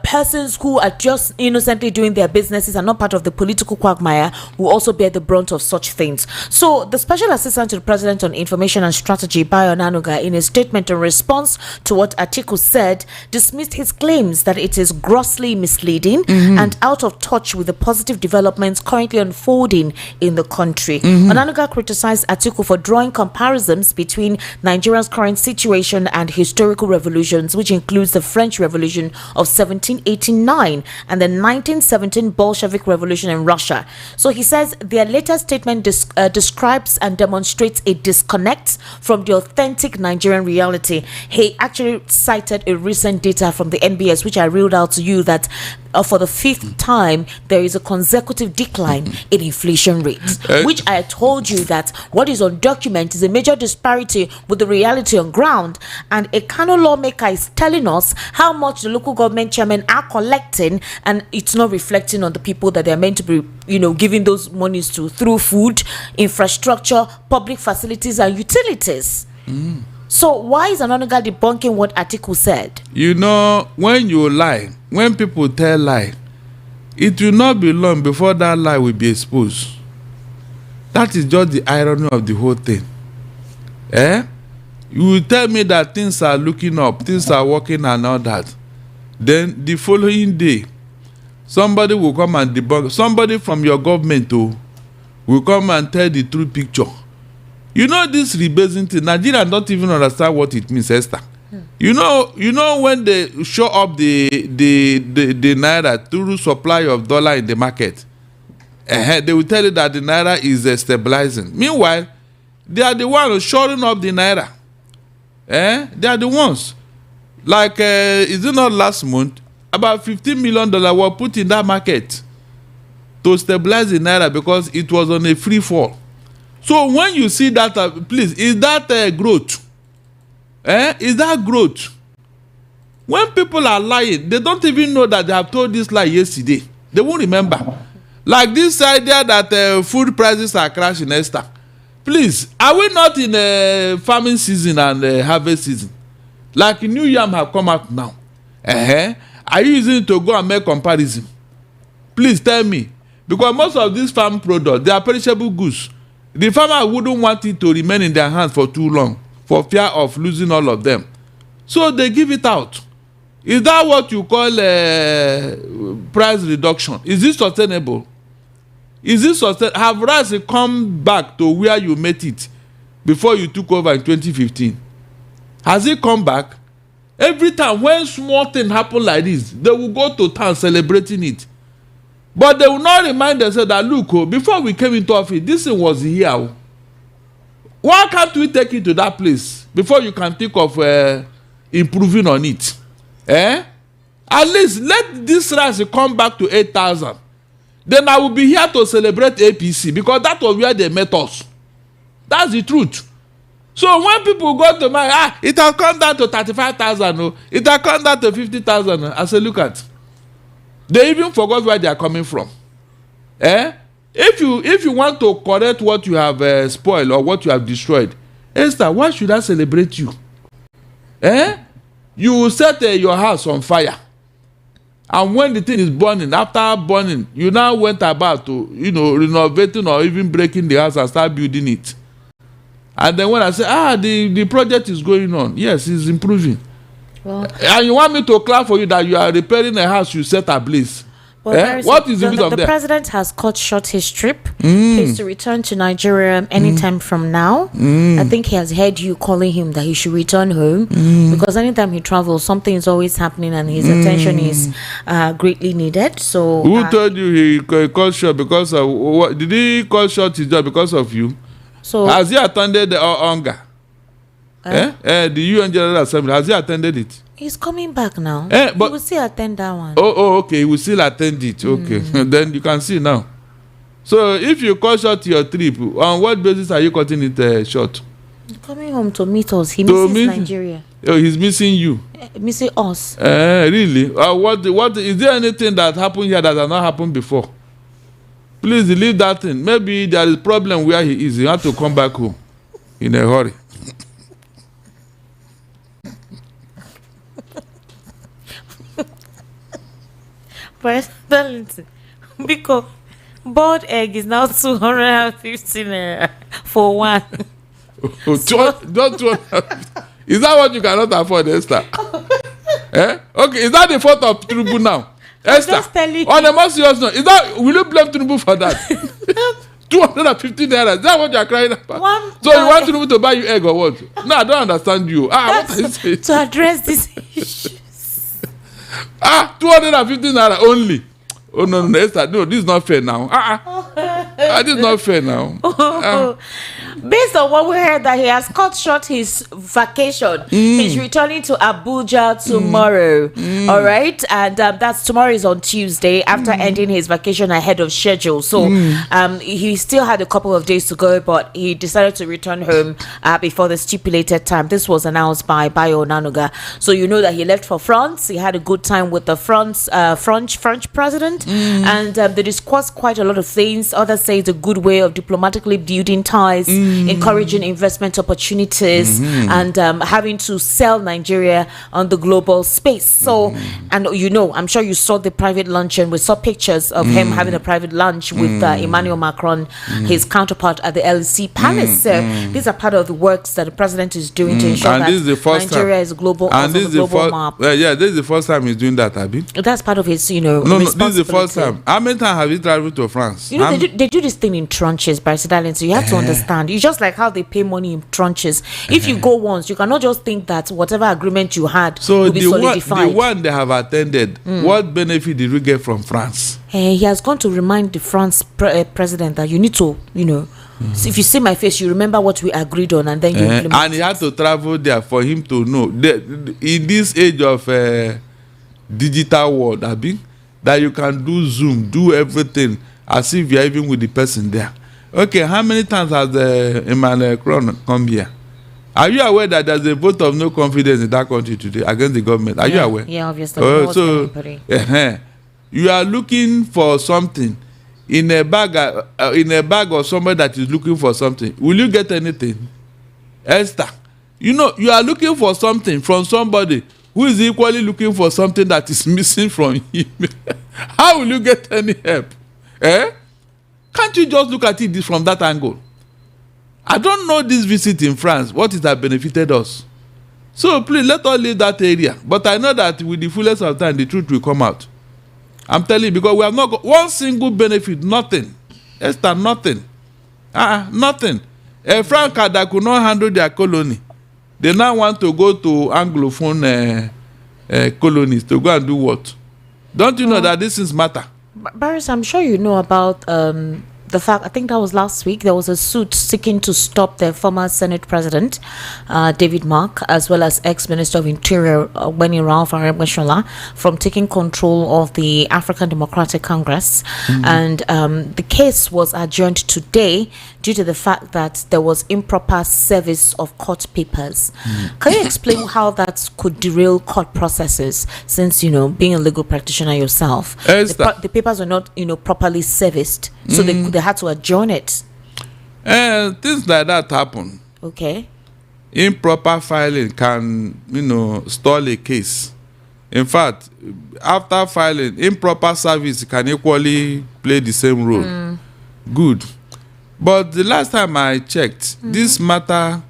Persons who are just innocently doing their businesses and not part of the political quagmire will also bear the brunt of such things. So the Special Assistant to the President on Information and Strategy, Bayo Nanuga, in a statement in response to what Atiku said, dismissed his claims that it is grossly misleading and out of touch with the positive developments currently unfolding in the country. Onanuga criticized Atiku for drawing comparisons between Nigeria's current situation and historical revolutions, which includes the French Revolution of 1789 and the 1917 Bolshevik Revolution in Russia. So he says their latest statement describes and demonstrates a disconnect from the authentic Nigerian reality. He actually cited a recent data from the NBS, which I read out to you, that for the fifth time there is a consecutive decline in inflation rates, which I told you that what is on document is a major disparity with the reality on ground. And a Kano lawmaker is telling us how much the local government chairmen are collecting, and it's not reflecting on the people that they're meant to be, giving those monies to through food, infrastructure, public facilities and utilities. So why is Onanuga debunking what Atiku said? When you lie, when people tell lie, it will not be long before that lie will be exposed. That is just the irony of the whole thing. You will tell me that things are looking up, things are working and all that. Then the following day, somebody will come and debunk. Somebody from your government will come and tell the true picture. This rebasing thing, Nigerians don't even understand what it means, Esther. You know when they show up the naira through supply of dollar in the market, they will tell you that the naira is stabilizing. Meanwhile, they are the ones shoring up the naira. They are the ones. Like, is it not last month? About $15 million were put in that market to stabilize the naira because it was on a free fall. So when you see that, please, is that growth? Is that growth? When people are lying, they don't even know that they have told this lie yesterday. They won't remember. Like this idea that food prices are crashing, Esther. Please, are we not in a farming season and harvest season? Like new yam have come out now. Are you using it to go and make comparison? Please tell me. Because most of these farm products, they are perishable goods. The farmer wouldn't want it to remain in their hands for too long, for fear of losing all of them. So they give it out. Is that what you call price reduction? Is it sustainable? Is it sustainable? Have rice come back to where you met it before you took over in 2015? Has it come back? Every time when small things happen like this, they will go to town celebrating it. But they will not remind themselves that, look, before we came into office, this thing was here. Why can't we take it to that place before you can think of improving on it? At least let this rice come back to 8,000. Then I will be here to celebrate APC, because that was where they met us. That's the truth. So when people go to my, it has come down to 35,000. It has come down to 50,000. I say, look at. They even forgot where they are coming from. If you want to correct what you have spoiled or what you have destroyed, Esther, why should I celebrate you? You will set your house on fire. And when the thing is burning, after burning, you now went about to, renovating or even breaking the house and start building it. And then when I say, the project is going on, yes, it's improving. Well, and you want me to clap for you that you are repairing a house you set ablaze? Well, what is the reason of that? The president has cut short his trip. He's to return to Nigeria anytime from now. I think he has heard you calling him that he should return home, because anytime he travels, something is always happening and his attention is greatly needed. So who told you he cut short because of what? Did he cut short his job because of you? So has he attended the hunger? The UN General Assembly, has he attended it? He's coming back now. But he will still attend that one. Okay, he will still attend it. Okay, then you can see now. So if you cut short your trip, on what basis are you cutting it short? He's coming home to meet us. He misses Nigeria. Oh, he's missing you. Missing us. Really? What is there anything that happened here that has not happened before? Please leave that thing. Maybe there is a problem where he is. He has to come back home in a hurry. Presidency. Because boiled egg is now 250 naira for one. Just 250. Is that what you cannot afford, Esther? Okay, is that the fault of Tinubu now? Esther, on a more serious note, will you blame Tinubu for that? 250 naira, is that what you are crying about? So you want Tinubu to buy you egg or what? No, I don't understand you. What are you saying? To address this issue. 250 naira only. Oh no, Esther, no, this is not fair now. This is not fair now. Based on what we heard, that he has cut short his vacation. He's returning to Abuja tomorrow. All right, and that's tomorrow is on Tuesday after ending his vacation ahead of schedule. So he still had a couple of days to go, but he decided to return home before the stipulated time. This was announced by Bayo Onanuga. So you know that he left for France. He had a good time with the French president, and they discussed quite a lot of things. Others say it's a good way of diplomatically building ties, encouraging investment opportunities, and having to sell Nigeria on the global space. So, and you know, I'm sure you saw the private luncheon. We saw pictures of him having a private lunch with Emmanuel Macron, his counterpart at the LC Palace. So these are part of the works that the president is doing to ensure that Nigeria is global on the global map. Yeah, this is the first time he's doing that, Abi. That's part of his, No, this is the first time. How many times have you traveled to France? You know, they do this thing in tranches, President. So you have to understand. It's just like how they pay money in tranches. If you go once, you cannot just think that whatever agreement you had will be solidified. The one they have attended, what benefit did we get from France? He has gone to remind the France president that you need to, so if you see my face, you remember what we agreed on, and then you implement. And he had to travel there for him to know. In this age of digital world, Abi, that you can do Zoom, do everything as if you're even with the person there. Okay, how many times has Emmanuel Macron come here? Are you aware that there's a vote of no confidence in that country today against the government? Are you aware? Yeah, obviously. You are looking for something in a bag of somebody that is looking for something. Will you get anything? Esther, you are looking for something from somebody who is equally looking for something that is missing from him. How will you get any help? Can't you just look at it from that angle? I don't know this visit in France, what it has benefited us. So please, let us leave that area. But I know that with the fullest of time, the truth will come out. I'm telling you, because we have not got one single benefit, nothing. Esther, nothing. Nothing. France that could not handle their colony, they now want to go to Anglophone colonies to go and do what? Don't you know that these things matter? Barris, I'm sure you know about the fact, I think that was last week, there was a suit seeking to stop the former Senate President, David Mark, as well as ex-Minister of Interior, Weni Ralph Aregbesola, from taking control of the African Democratic Congress. And the case was adjourned today due to the fact that there was improper service of court papers. Can you explain how that could derail court processes, since, being a legal practitioner yourself, the papers were not, properly serviced, so they had to adjourn it? Things like that happen. Okay. Improper filing can, stall a case. In fact, after filing, improper service can equally play the same role. Good. But the last time I checked, this matter,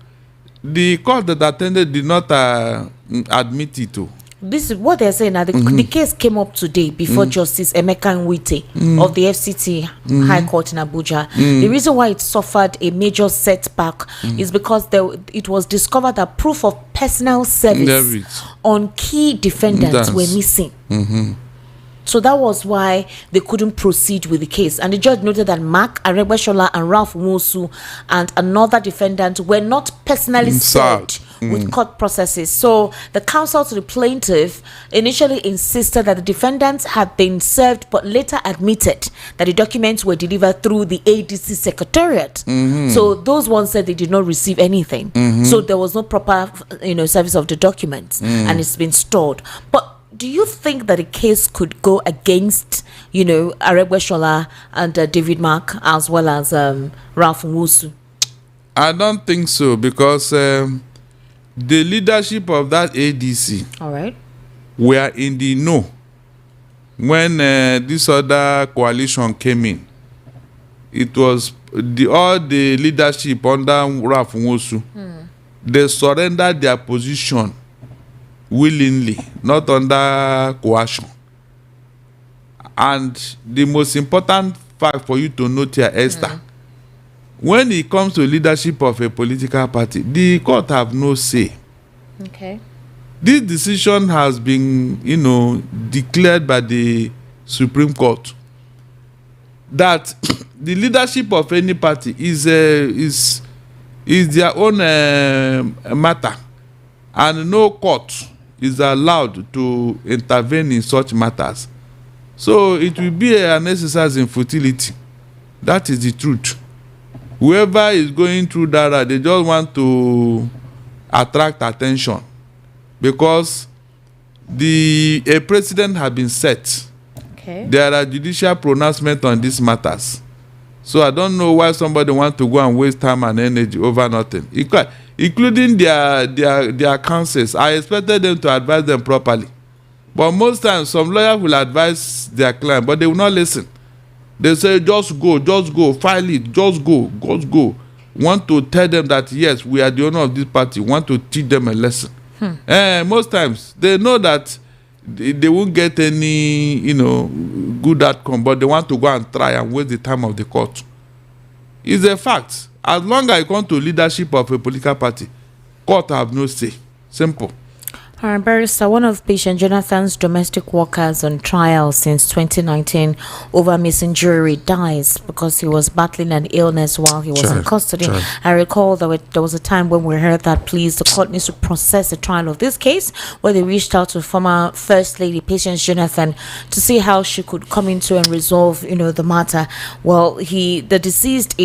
the court that attended did not admit it to. This is what they're saying now. The case came up today before Justice Emeka Nwite of the FCT High Court in Abuja. The reason why it suffered a major setback is because it was discovered that proof of personal service on key defendants were missing. So that was why they couldn't proceed with the case. And the judge noted that Mark Aregbesola and Ralph Wosu and another defendant were not personally served with court processes. So the counsel to the plaintiff initially insisted that the defendants had been served, but later admitted that the documents were delivered through the ADC secretariat. So those ones said they did not receive anything. So there was no proper, service of the documents, and it's been stored. But do you think that a case could go against, Aregbesola and David Mark, as well as Ralph Nwusu? I don't think so, because the leadership of that ADC All right. were in the know when this other coalition came in. It was all the leadership under Ralph Nwusu. They surrendered their position willingly, not under coercion. And the most important fact for you to note here, Esther, when it comes to leadership of a political party, the court have no say. Okay. This decision has been, declared by the Supreme Court that the leadership of any party is their own matter, and no court is allowed to intervene in such matters. So it will be an exercise in futility. That is the truth. Whoever is going through that, they just want to attract attention, because a precedent has been set. Okay. There are judicial pronouncements on these matters. So I don't know why somebody wants to go and waste time and energy over nothing, including their counsels. I expected them to advise them properly. But most times, some lawyers will advise their client, but they will not listen. They say, just go, file it, just go. Want to tell them that, yes, we are the owner of this party. Want to teach them a lesson. Most times, they know that they won't get any, good outcome, but they want to go and try and waste the time of the court. It's a fact. As long as it comes to leadership of a political party, court have no say. Simple. Barrister, one of Patient Jonathan's domestic workers on trial since 2019 over missing jury dies because he was battling an illness while he was in custody. I recall that there was a time when we heard that, please, the court needs to process the trial of this case, where they reached out to former First Lady Patience Jonathan to see how she could come into and resolve, the matter. Well, the deceased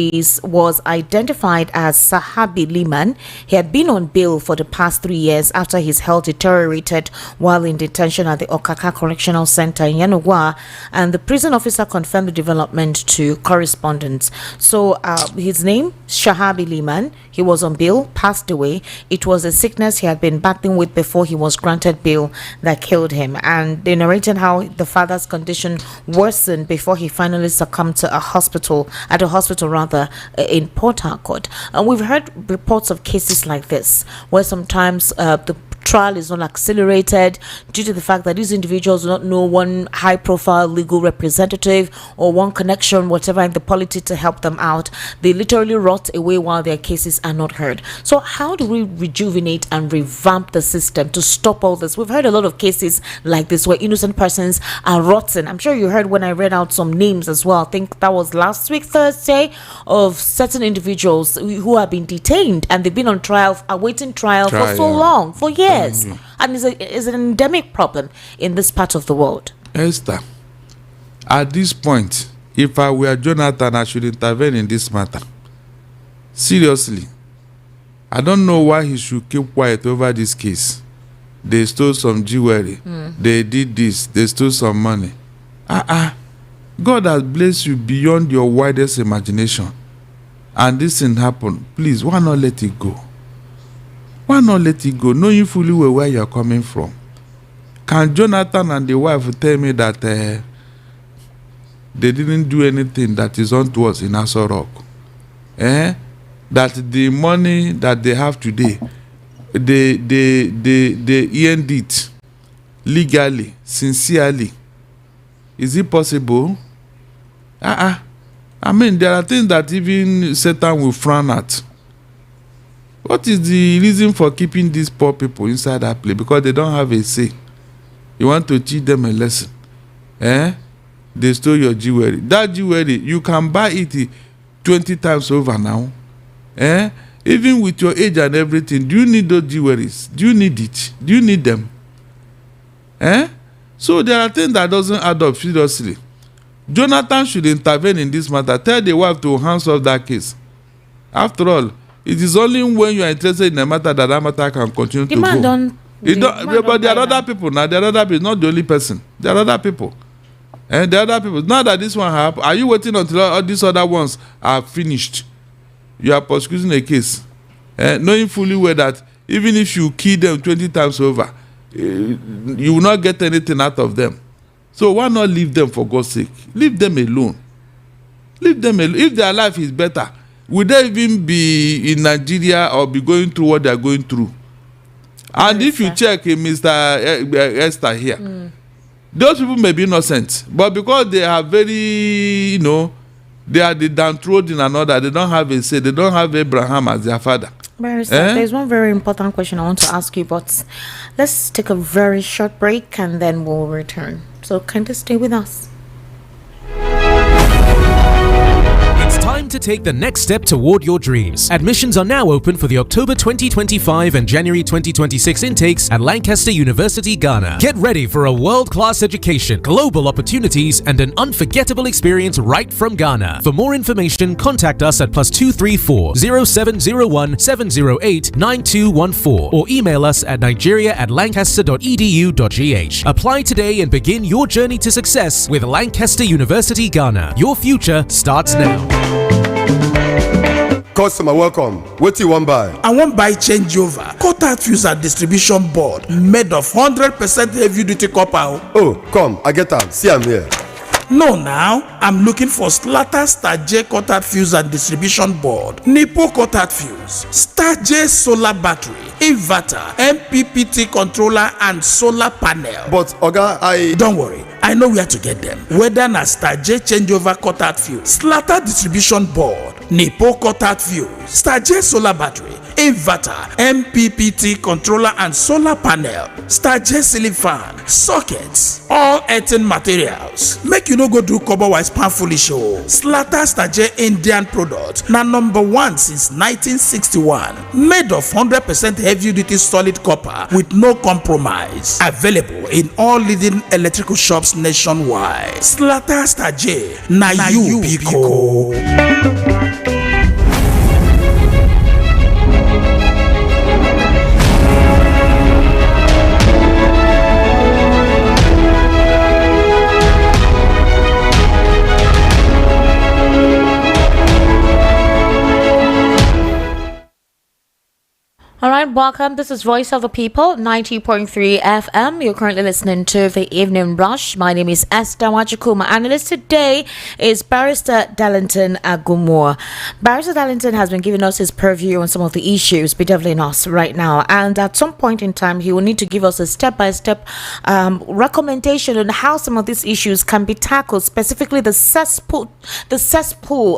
was identified as Sahabi Liman. He had been on bail for the past 3 years after his health deteriorated while in detention at the Okaka Correctional Center in Yanugwa, and the prison officer confirmed the development to correspondents. So his name, Shahabi Liman, he was on bail, passed away. It was a sickness he had been battling with before he was granted bail that killed him, and they narrated how the father's condition worsened before he finally succumbed to a hospital in Port Harcourt. And we've heard reports of cases like this where sometimes the trial is not accelerated due to the fact that these individuals do not know one high profile legal representative or one connection, whatever, in the polity to help them out. They literally rot away while their cases are not heard. So how do we rejuvenate and revamp the system to stop all this? We've heard a lot of cases like this where innocent persons are rotten. I'm sure you heard when I read out some names as well. I think that was last week, Thursday, of certain individuals who have been detained and they've been on trial, awaiting trial for so long, for years. And it's an endemic problem in this part of the world. Esther, at this point, if I were Jonathan, I should intervene in this matter. Seriously, I don't know why he should keep quiet over this case. They stole some jewelry. They did this. They stole some money. God has blessed you beyond your widest imagination. And this thing happened. Please, why not let it go? Why not let it go, knowing fully well where you're coming from? Can Jonathan and the wife tell me that they didn't do anything that is unto us in Aso Rock? That the money that they have today, they earned it legally, sincerely. Is it possible? I mean, there are things that even Satan will frown at. What is the reason for keeping these poor people inside that place? Because they don't have a say. You want to teach them a lesson. They stole your jewelry. That jewelry, you can buy it 20 times over now. Even with your age and everything, do you need those jewelries? Do you need it? Do you need them? So there are things that doesn't add up seriously. Jonathan should intervene in this matter. Tell the wife to hands off that case. After all, it is only when you are interested in a matter that matter can continue to go. But there are other people now. There are other people, not the only person. There are other people. And the other people. Now that this one happened, are you waiting until all these other ones are finished? You are prosecuting a case, knowing fully well that even if you kill them 20 times over, you will not get anything out of them. So why not leave them, for God's sake? Leave them alone. Leave them alone. If their life is better, would they even be in Nigeria or be going through what they are going through? And if you check Mr. Esther here, those people may be innocent, but because they are very, they are the downtrodden and all that, they don't have a say, they don't have Abraham as their father. There's one very important question I want to ask you, but let's take a very short break and then we'll return. So kindly stay with us. It's time to take the next step toward your dreams. Admissions are now open for the October 2025 and January 2026 intakes at Lancaster University, Ghana. Get ready for a world-class education, global opportunities, and an unforgettable experience right from Ghana. For more information, contact us at +234 0701 708 9214 or email us at nigeria@lancaster.edu.gh. Apply today and begin your journey to success with Lancaster University, Ghana. Your future starts now. Customer, welcome. What do you want buy? I want buy changeover. Cutout fuse and distribution board made of 100% heavy duty copper. Oh, come, I get them. See, I'm here. No, now I'm looking for Slatter Star J cutout fuse and distribution board, Nipo cutout fuse, Star J solar battery, inverter, MPPT controller, and solar panel. But Oga, don't worry, I know where to get them. Whether na Star J changeover cutout fuse, Slatter distribution board, Nipo cutout fuse, Star J solar battery, inverter, MPPT controller, and solar panel, Star J ceiling fan, sockets, all earthen materials. Make you no go do cover wise pan foolish show. Slatter Star J Indian product na #1 since 1961. Made of 100% heavy duty solid copper with no compromise. Available in all leading electrical shops nationwide. Slatter Star J na you biko. All right, welcome. This is Voice of the People, 90.3 FM. You're currently listening to The Evening Rush. My name is Esther Wachuku. My analyst today is Barrister Darlington Agumua. Barrister Darlington has been giving us his purview on some of the issues bedeviling us right now. And at some point in time, he will need to give us a step-by-step recommendation on how some of these issues can be tackled, specifically the cesspool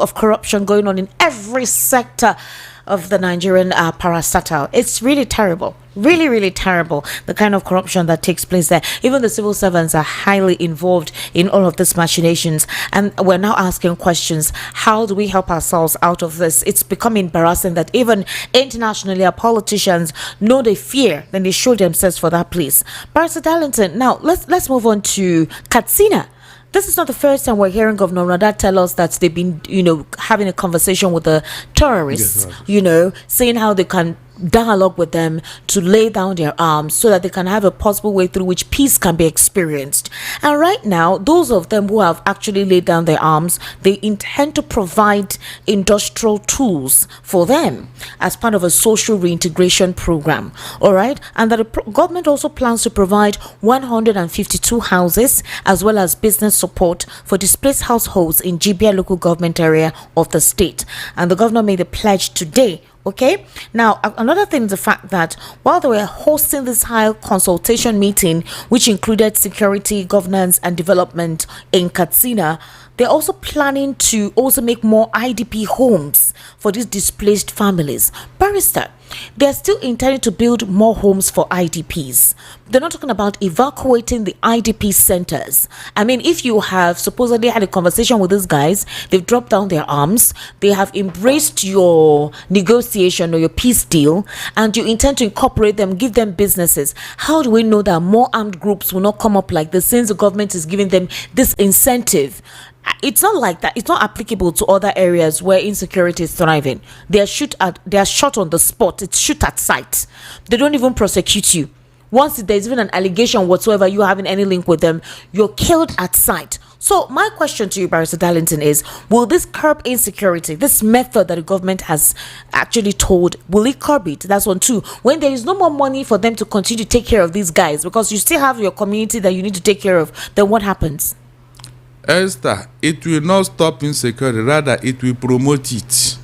of corruption going on in every sector of the Nigerian parastatal. It's really terrible. Really, really terrible, the kind of corruption that takes place there. Even the civil servants are highly involved in all of these machinations. And we're now asking questions. How do we help ourselves out of this? It's becoming embarrassing that even internationally, our politicians know they fear, then they show themselves for that place. Barrister Darlington, now let's move on to Katsina. This is not the first time we're hearing Governor Rada tell us that they've been, having a conversation with the terrorists, saying how they can dialogue with them to lay down their arms so that they can have a possible way through which peace can be experienced. And right now, those of them who have actually laid down their arms, they intend to provide industrial tools for them as part of a social reintegration program. All right. And that the government also plans to provide 152 houses as well as business support for displaced households in Jibia local government area of the state. And the governor made a pledge today. Okay, now another thing is the fact that while they were hosting this high consultation meeting, which included security, governance, and development in Katsina, They're also planning to also make more IDP homes for these displaced families. Barrister, they're still intending to build more homes for IDPs. They're not talking about evacuating the IDP centers. I mean, if you have supposedly had a conversation with these guys, they've dropped down their arms, they have embraced your negotiation or your peace deal, and you intend to incorporate them, give them businesses, how do we know that more armed groups will not come up like this since the government is giving them this incentive? It's not like that. It's not applicable to other areas where insecurity is thriving. They are shot on the spot. It's shoot at sight. They don't even prosecute you. Once there's even an allegation whatsoever you having any link with them, you're killed at sight. So my question to you, Barrister Darlington, is will this curb insecurity, this method that the government has actually told, will it curb it? That's one. Two, when there is no more money for them to continue to take care of these guys because you still have your community that you need to take care of, then what happens? Esther, it will not stop insecurity, rather it will promote it.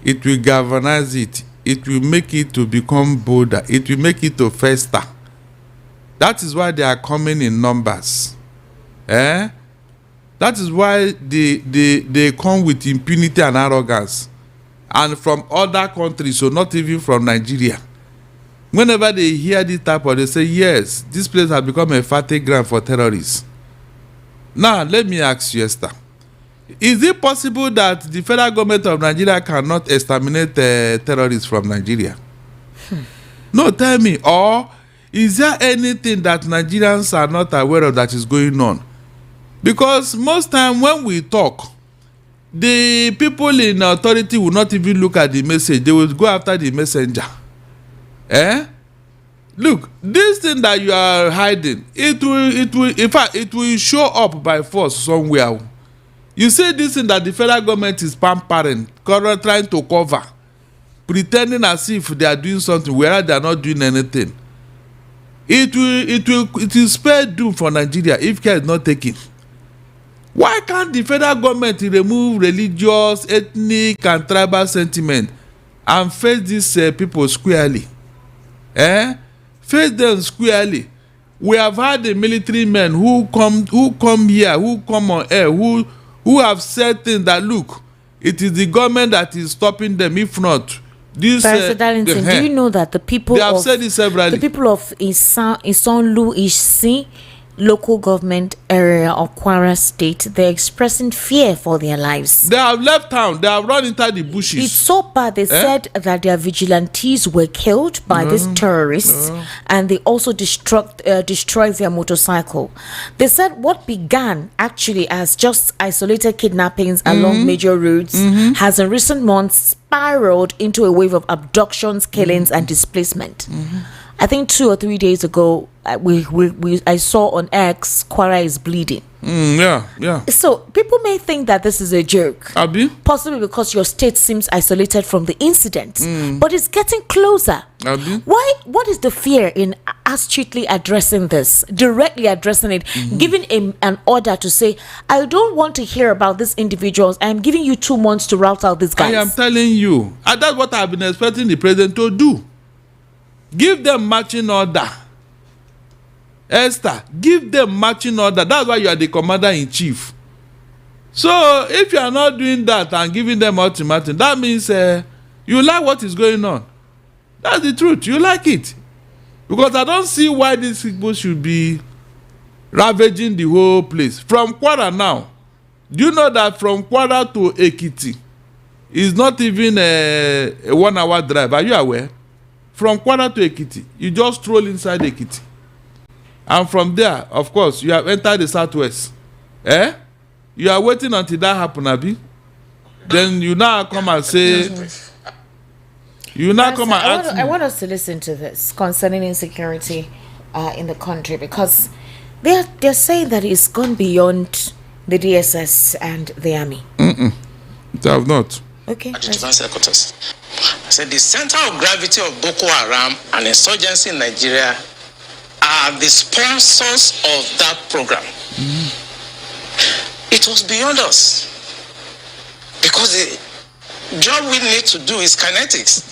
It will galvanize it. It will make it to become bolder. It will make it to fester. That is why they are coming in numbers. That is why they come with impunity and arrogance. And from other countries, so not even from Nigeria. Whenever they hear this type of, they say, yes, this place has become a fertile ground for terrorists. Now, let me ask you, Esther. Is it possible that the federal government of Nigeria cannot exterminate terrorists from Nigeria? No, tell me. Or is there anything that Nigerians are not aware of that is going on? Because most time when we talk, the people in authority will not even look at the message. They will go after the messenger. Look, this thing that you are hiding, it will, in fact, it will show up by force somewhere. You say this thing that the federal government is pampering, trying to cover, pretending as if they are doing something, whereas they are not doing anything. It will spare doom for Nigeria if care is not taken. Why can't the federal government remove religious, ethnic, and tribal sentiment and face these people squarely? Face them squarely. We have had the military men who come here, who come on air, who have said things that, look, it is the government that is stopping them. If not, this. Barrister Darlington, do you know that the people they have said it severally. The people of Isonlu Isi local government area of Kwara State, they're expressing fear for their lives. They have left town. They have run into the bushes. It's so bad. They said that their vigilantes were killed by these terrorists, and they also destroyed their motorcycle. They said what began actually as just isolated kidnappings along major roads has in recent months spiraled into a wave of abductions, killings, and displacement. I think 2 or 3 days ago, I saw on X, Kwara is bleeding. Yeah. So people may think that this is a joke. Abi? Possibly because your state seems isolated from the incident. But it's getting closer. Abi? Why? What is the fear in astutely addressing this? Directly addressing it. Giving an order to say, I don't want to hear about these individuals. I am giving you 2 months to rout out these guys. I am telling you. And that's what I've been expecting the president to do. Give them marching order. Esther, give them marching order. That's why you are the commander-in-chief. So if you are not doing that and giving them ultimatum, that means you like what is going on. That's the truth. You like it. Because I don't see why these people should be ravaging the whole place. From Kwara now, do you know that from Kwara to Ekiti is not even a 1 hour drive? Are you aware? From Kwara to Ekiti, you just stroll inside Ekiti. And from there, of course, you have entered the southwest. You are waiting until that happens, Abi. Then you now come and say, I want us to listen to this concerning insecurity in the country, because they're saying that it's gone beyond the DSS and the army. They have not. Okay. At the defense headquarters, I said the center of gravity of Boko Haram and insurgency in Nigeria are the sponsors of that program. It was beyond us, because the job we need to do is kinetics.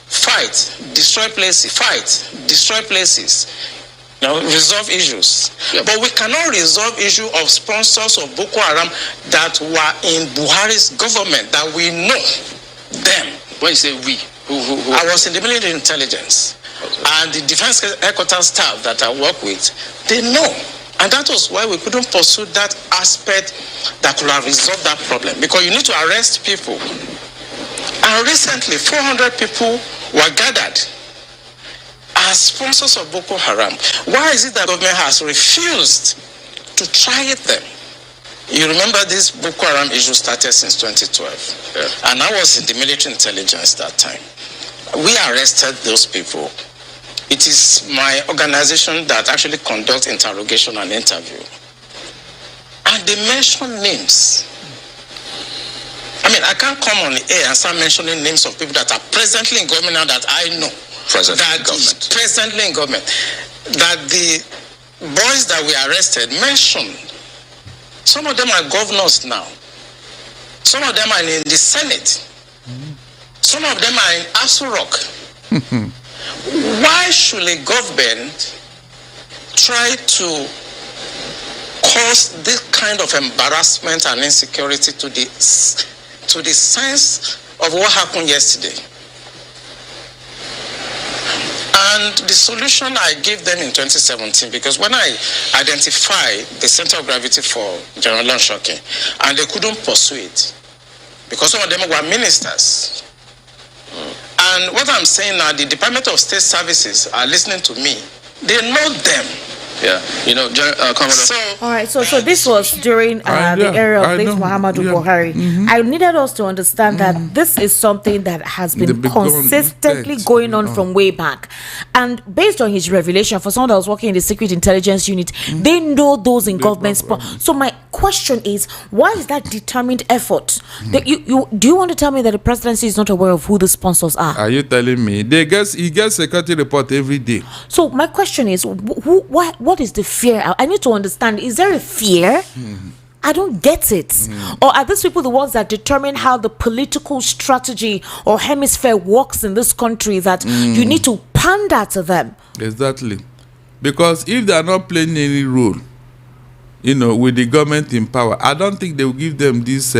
Fight, destroy places, fight, destroy places. resolve issues. But we cannot resolve issue of sponsors of Boko Haram that were in Buhari's government, that we know them. When you say we, who? I was in the military intelligence, and the defense headquarters staff that I work with, they know. And that was why we couldn't pursue that aspect that could have resolved that problem. Because you need to arrest people. And recently, 400 people were gathered as sponsors of Boko Haram. Why is it that the government has refused to try them? You remember this Boko Haram issue started since 2012. And I was in the military intelligence that time. We arrested those people. It is my organization that actually conducts interrogation and interview. And they mention names. I mean, I can't come on the air and start mentioning names of people that are presently in government now that I know. Presently in government. That the boys that we arrested mentioned. Some of them are governors now. Some of them are in the Senate. Some of them are in Aso Rock. Why should a government try to cause this kind of embarrassment and insecurity to the sense of what happened yesterday? And the solution I gave them in 2017, because when I identified the center of gravity for General Shocking, and they couldn't pursue it, because some of them were ministers. And what I'm saying now, the Department of State Services are listening to me. They know them. Yeah, you know, Commodore. All right, so this was during the era of late Muhammadu Buhari. I needed us to understand that this is something that has been consistently going on from way back. And based on his revelation, for someone that was working in the Secret Intelligence Unit, they know those in government. So my question is, why is that determined effort? That do you want to tell me that the presidency is not aware of who the sponsors are? Are you telling me? He gets security report every day. So my question is, what is the fear? I need to understand. Is there a fear? I don't get it. Or are these people the ones that determine how the political strategy or hemisphere works in this country, that you need to pander to them? Exactly. Because if they are not playing any role, with the government in power, I don't think they will give them this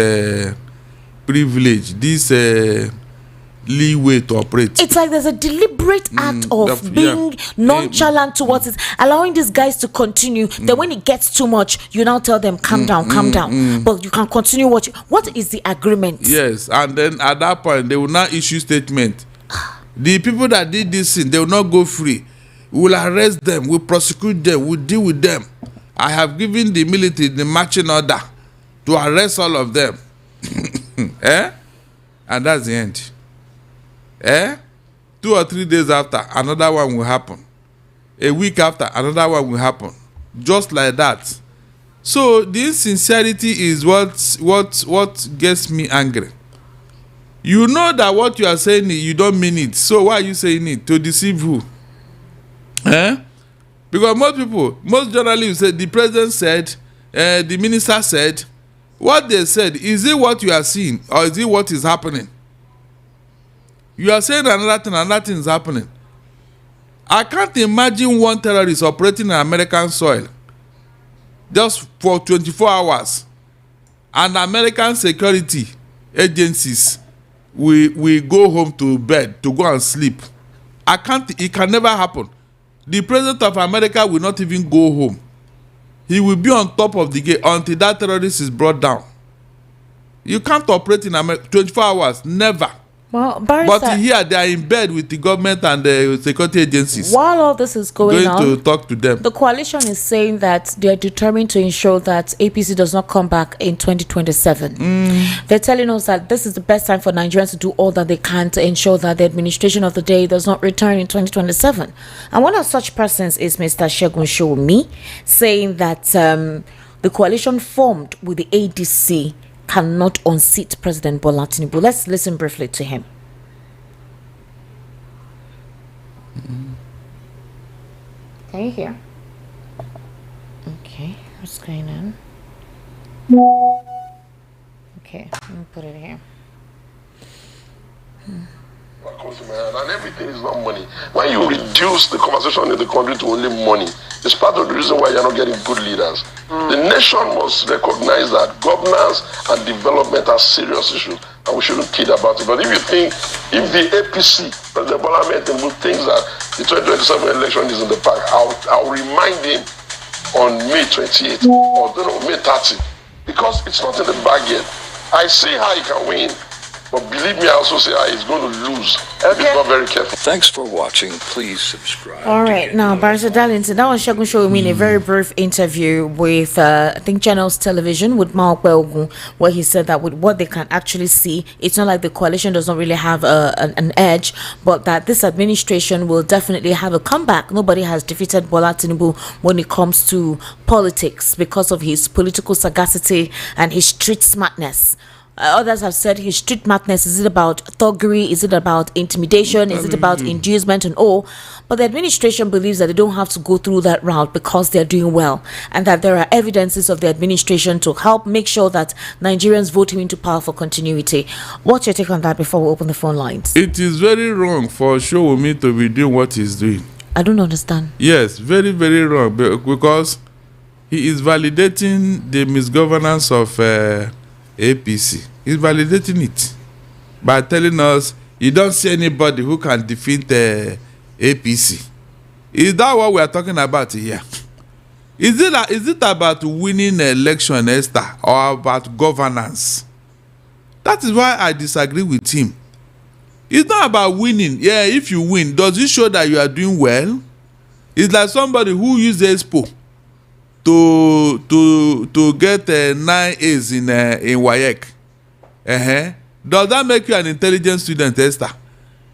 privilege, this leeway to operate. It's like there's a deliberate act of being nonchalant towards it, allowing these guys to continue. Then when it gets too much, you now tell them, calm down. But you can continue watching. What is the agreement? Yes, and then at that point, they will now issue statement. The people that did this thing, they will not go free. We will arrest them, we'll prosecute them, we'll deal with them. I have given the military the marching order to arrest all of them. And that's the end. 2 or 3 days after, another one will happen. A week after, another one will happen. Just like that. So the insincerity is what gets me angry. You know that what you are saying, you don't mean it. So why are you saying it? To deceive who? Because most journalists say the president said, the minister said. What they said, is it what you are seeing, or is it what is happening? You are saying another thing is happening. I can't imagine one terrorist operating on American soil just for 24 hours, and American security agencies will go home to bed to go and sleep. It can never happen. The president of America will not even go home. He will be on top of the gate until that terrorist is brought down. You can't operate in America 24 hours, never. Well, but here they are in bed with the government and the security agencies. While all this is going on, to talk to them. The coalition is saying that they are determined to ensure that APC does not come back in 2027. They're telling us that this is the best time for Nigerians to do all that they can to ensure that the administration of the day does not return in 2027. And one of such persons is Mr. Segun Shomi, saying that the coalition formed with the ADC cannot unseat President Bola Tinubu. Let's listen briefly to him. Can you hear? Okay, what's going on? Okay, let me put it here. what comes to my hand, and everything is not money. When you reduce the conversation in the country to only money, it's part of the reason why you're not getting good leaders. The nation must recognize that governance and development are serious issues, and we shouldn't kid about it. But if you think, if the APC, President Bola Ahmed Tinubu, thinks that the 2027 election is in the park, I'll remind him on May 28th or May 30th, because it's not in the bag yet. I see how he can win, but believe me, I also say how he's going to lose. If he's not very careful. Thanks for watching. Please subscribe. All right, now Barrister Darlington, that was Shagun showing me in a very brief interview with I think Channels Television with Mark Welgun, where he said that with what they can actually see, it's not like the coalition does not really have an edge, but that this administration will definitely have a comeback. Nobody has defeated Bola Tinubu when it comes to politics because of his political sagacity and his street smartness. Others have said his street madness. Is it about thuggery? Is it about intimidation? Is it about inducement and all? But the administration believes that they don't have to go through that route because they're doing well, and that there are evidences of the administration to help make sure that Nigerians vote him into power for continuity. What's your take on that before we open the phone lines? It is very wrong for Showumi to be doing what he's doing. I don't understand. Yes, very, very wrong, because he is validating the misgovernance of APC. He's validating it by telling us you don't see anybody who can defeat APC. Is that what we are talking about here? Is it about winning an election, Esther, or about governance? That is why I disagree with him. It's not about winning. Yeah, if you win, does it show that you are doing well? It's like somebody who used Expo to get 9 A's in WAEC. Does that make you an intelligent student, Esther?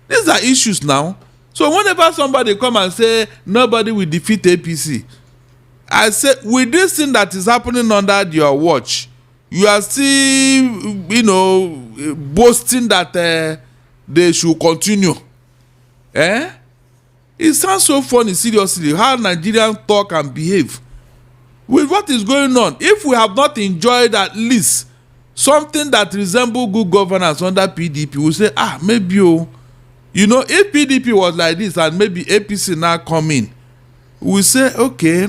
These are issues now. So whenever somebody come and say nobody will defeat APC, I say with this thing that is happening under your watch, you are still, boasting that they should continue. It sounds so funny, seriously, how Nigerians talk and behave. With what is going on, if we have not enjoyed at least something that resembles good governance under PDP, we say, maybe, if PDP was like this and maybe APC now come in, we say, okay.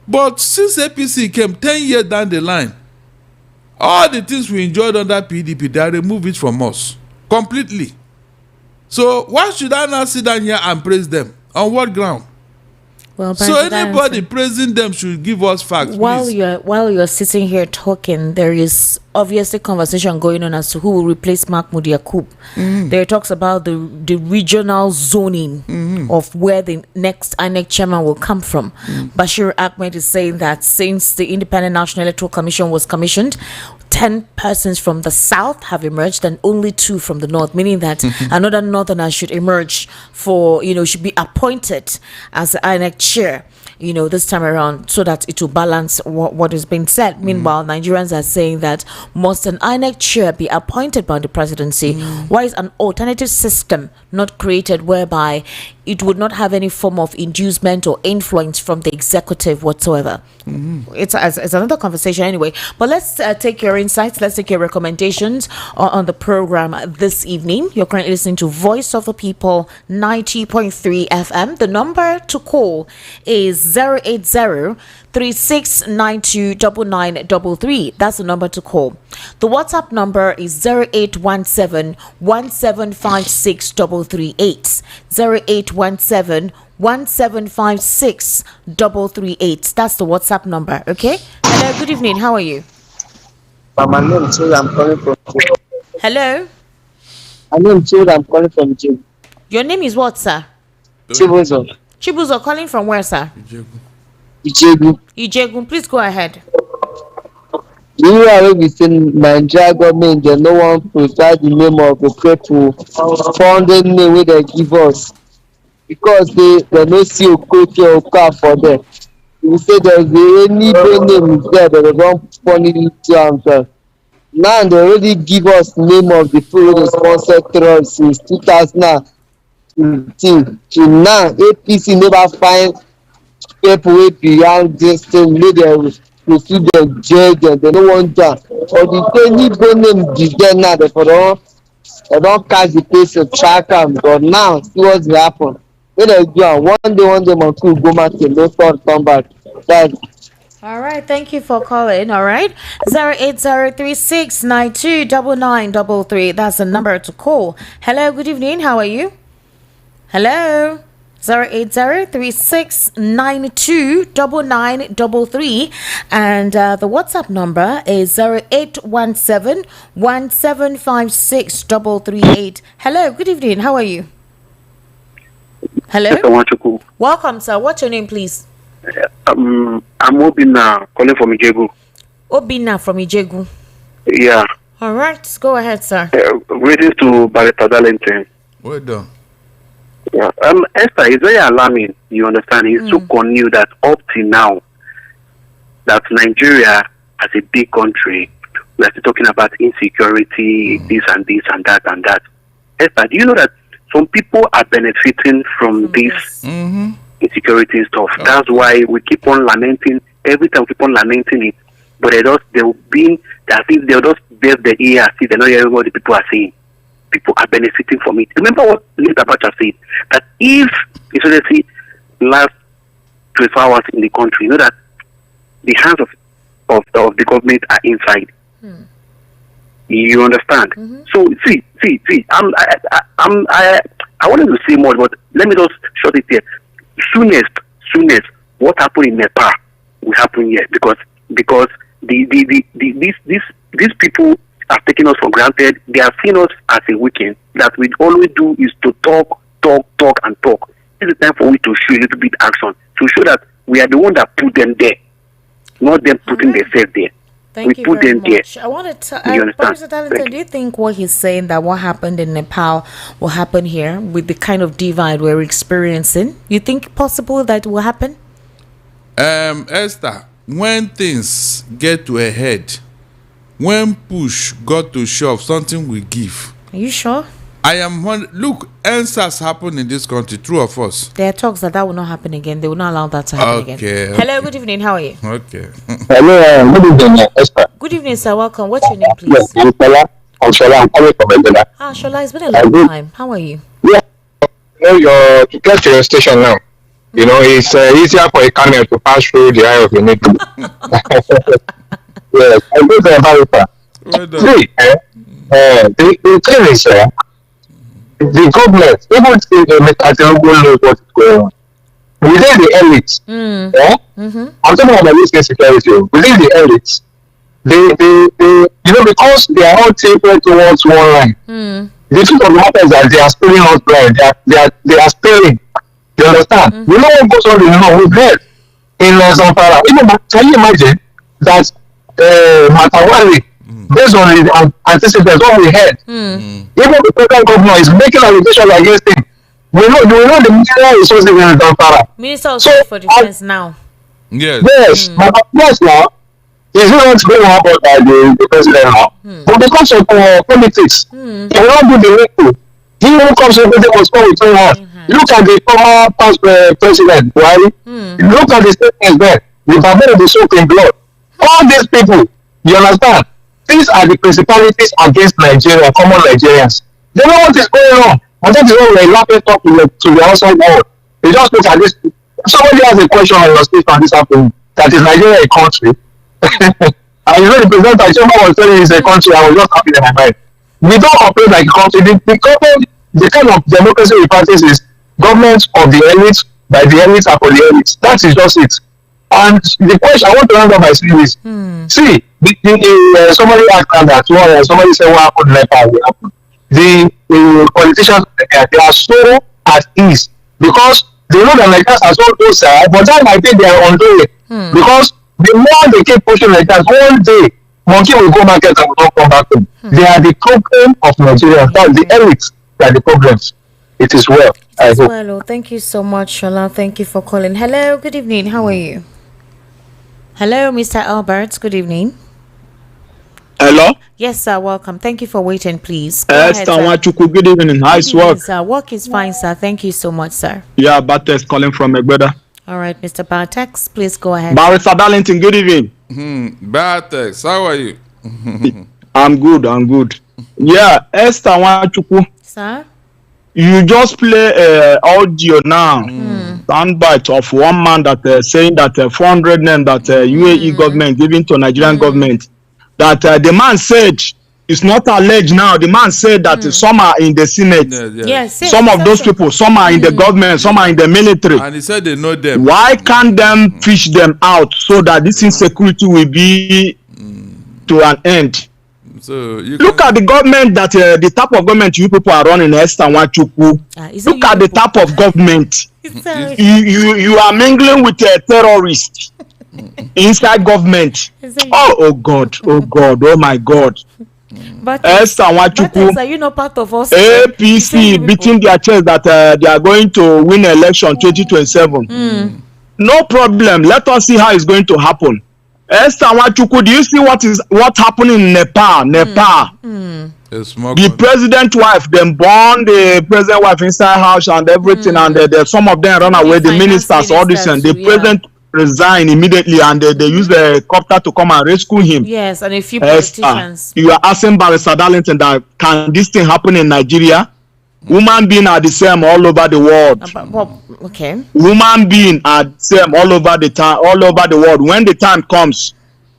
But since APC came 10 years down the line, all the things we enjoyed under PDP, they remove it from us completely. So why should I now sit down here and praise them? On what ground? Well, so anybody praising them should give us facts. While you're sitting here talking, there is obviously conversation going on as to who will replace Mahmoud Yakub. There talks about the regional zoning of where the next INEC chairman will come from. Bashir Ahmed is saying that since the Independent National Electoral Commission was commissioned, 10 persons from the south have emerged and only 2 from the north, meaning that another northerner should emerge should be appointed as the INEC chair, this time around, so that it will balance what is being said. Meanwhile, Nigerians are saying that must an INEC chair be appointed by the presidency? Why is an alternative system not created whereby it would not have any form of inducement or influence from the executive whatsoever? It's another conversation anyway. But let's take your insights. Let's take your recommendations on the program this evening. You're currently listening to Voice of the People 90.3 FM. The number to call is 080-3692-9933. That's the number to call. The WhatsApp number is 0817-1756-338. 0817-1756-338. That's the WhatsApp number. Okay. Hello. Good evening. How are you? My name is I'm calling from. Hello. My name is I'm calling from Jim. Your name is what, sir? Chibuzo. Chibuzo, calling from where, sir? Ijegu. Ijegu. Please go ahead. You are within Nigeria government. They no one provide the name of the people funding name where they give us because they no see a quote or car for them. We say there's any name there, but they don't fund it to themselves. Now they already give us the name of the people who sponsor terrorists since 2015. Till now, APC never find people who beyond this thing. They see them judge them. They don't want that. Or the any name is there now. They for They don't catch the pace to track am, but now see what's dey happen. Wey dem do am one day monkey go go market no turn back. That's All right, thank you for calling. All right, 08036929933. That's the number to call. Hello, good evening. How are you? Hello, 08036929933, and the WhatsApp number is 0817175638. Hello, good evening. How are you? Hello. Welcome, sir. What's your name, please? I'm Obina calling from Ijegu. Obina from Ijegu. Yeah. All right, go ahead, sir. Greetings to Barrister Darlington. Well done. Yeah. Esther, it's very alarming. You understand? It's so new that up till now, that Nigeria as a big country, we are still talking about insecurity, this and this and that and that. Esther, do you know that some people are benefiting from this insecurity stuff? That's why we keep on lamenting. Every time we keep on lamenting it, but they'll be as if they'll just bear the ear, see they're not hearing what the people are saying. People are benefiting from it. Remember what Mr. Abacha said, that if insurgency lasts 24 hours in the country, you know that the hands of the government are inside. You understand? So see. I wanted to say more, but let me just short it here. Soonest, what happened in Nepal will happen here because these people are taking us for granted. They are seeing us as a weekend. That we always do is to talk. It's the time for we to show a little bit action to show that we are the one that put them there, not them putting themselves there. Thank we you put very them much. there. I wanted to, Professor Darlington, do you think what he's saying that what happened in Nepal will happen here with the kind of divide we're experiencing? You think possible that will happen? Esther, when things get to a head, when push got to shove, something will give. Are you sure? I am look, answers happen in this country, true or false? There are talks that will not happen again. They will not allow that to happen again. Hello, good evening. How are you? Okay. Hello, good evening, Esther. Good evening, sir. Welcome. What's your name, please? Yes, I'm Shola. I'm calling from Edela. Shola, it's been a long time. How are you? Yeah. To get to your station now, it's easier for a camel to pass through the eye of a needle. Yes, I go to America. See, the thing is, the government, even if Mr. Tinubu knows what is going on, within the elites, I'm talking about this insecurity, within the elites, they because they are all tilted towards one line, the truth of the matter is that they are spilling out blind, they are spilling, you understand? You know what goes on in we've heard in Zamfara. Can you imagine that Matawali, based on the antecedents, what we heard, even the present governor is making allegations against him. We know the material resources in Zamfara. Minister of State for Defense now. Yes, but yes now, he's not going to happen by the president now. But because of politics, he will not do the needful. He who comes over there must come with two hands. Look at the former past president, Buhari. Look at the statements there. The Barbarian, the soak in blood. All these people, you understand? These are the principalities against Nigeria, common Nigerians. They know what is going on. And that is why we're laughing talk to the outside world. They just look at this. Somebody has a question on your station on this afternoon. That is Nigeria a country? And the presenter, someone was telling you it's a country. I was just happy in my mind. We don't operate like a country. The kind of democracy we practice is government of the elites, by the elites and for the elites. That is just it. And the question I want to answer by saying is, see, somebody asked that somebody said what happened in Nepal will happen. The politicians they are so at ease because they know that Nigerians are so close, but that might be they are on doing because the more they keep pushing Nigerians, one day monkey will go market and will not come back home. They are the problem of Nigeria. That's the elites that are the problems. It is well. I hope. Well, thank you so much, Shola. Thank you for calling. Hello, good evening. How are you? Hello, Mr. Albert. Good evening. Hello? Yes, sir. Welcome. Thank you for waiting, please. Go ahead, sir. Good evening. Nice work. Sir. Work is fine, sir. Thank you so much, sir. Yeah, Batex calling from Egbeda. All right, Mr. Batex, please go ahead. Barrister Darlington, good evening. Batex, how are you? I'm good. Yeah, Esther Nwachukwu. Sir? You just play audio now, soundbite of one man that saying that 400 men that UAE government giving to Nigerian government. That the man said, it's not alleged now. The man said that some are in the Senate. Yes. Some of those people, some are in the government, some are in the military. And he said they know them. Why can't them fish them out so that this insecurity will be to an end? So you look at the government that the type of government you people are running, Esther Nwachukwu. Look at the type of government. You are mingling with terrorists inside government. Oh God, oh my God. But Esther Nwachukwu, are you not part of us? APC beating their chest that they are going to win election 2027. No problem. Let us see how it's going to happen. Esther Nwachukwu, do you see what happened in Nepal? The president wife, them born the president wife inside house and everything, and some of them run away. The ministers, all this, and the president resign immediately, and they use the helicopter to come and rescue him. Yes, and a few politicians. You are asking Barrister Darlington that can this thing happen in Nigeria? Woman being are the same all over the world. Okay. Woman being are the same all over the world. When the time comes,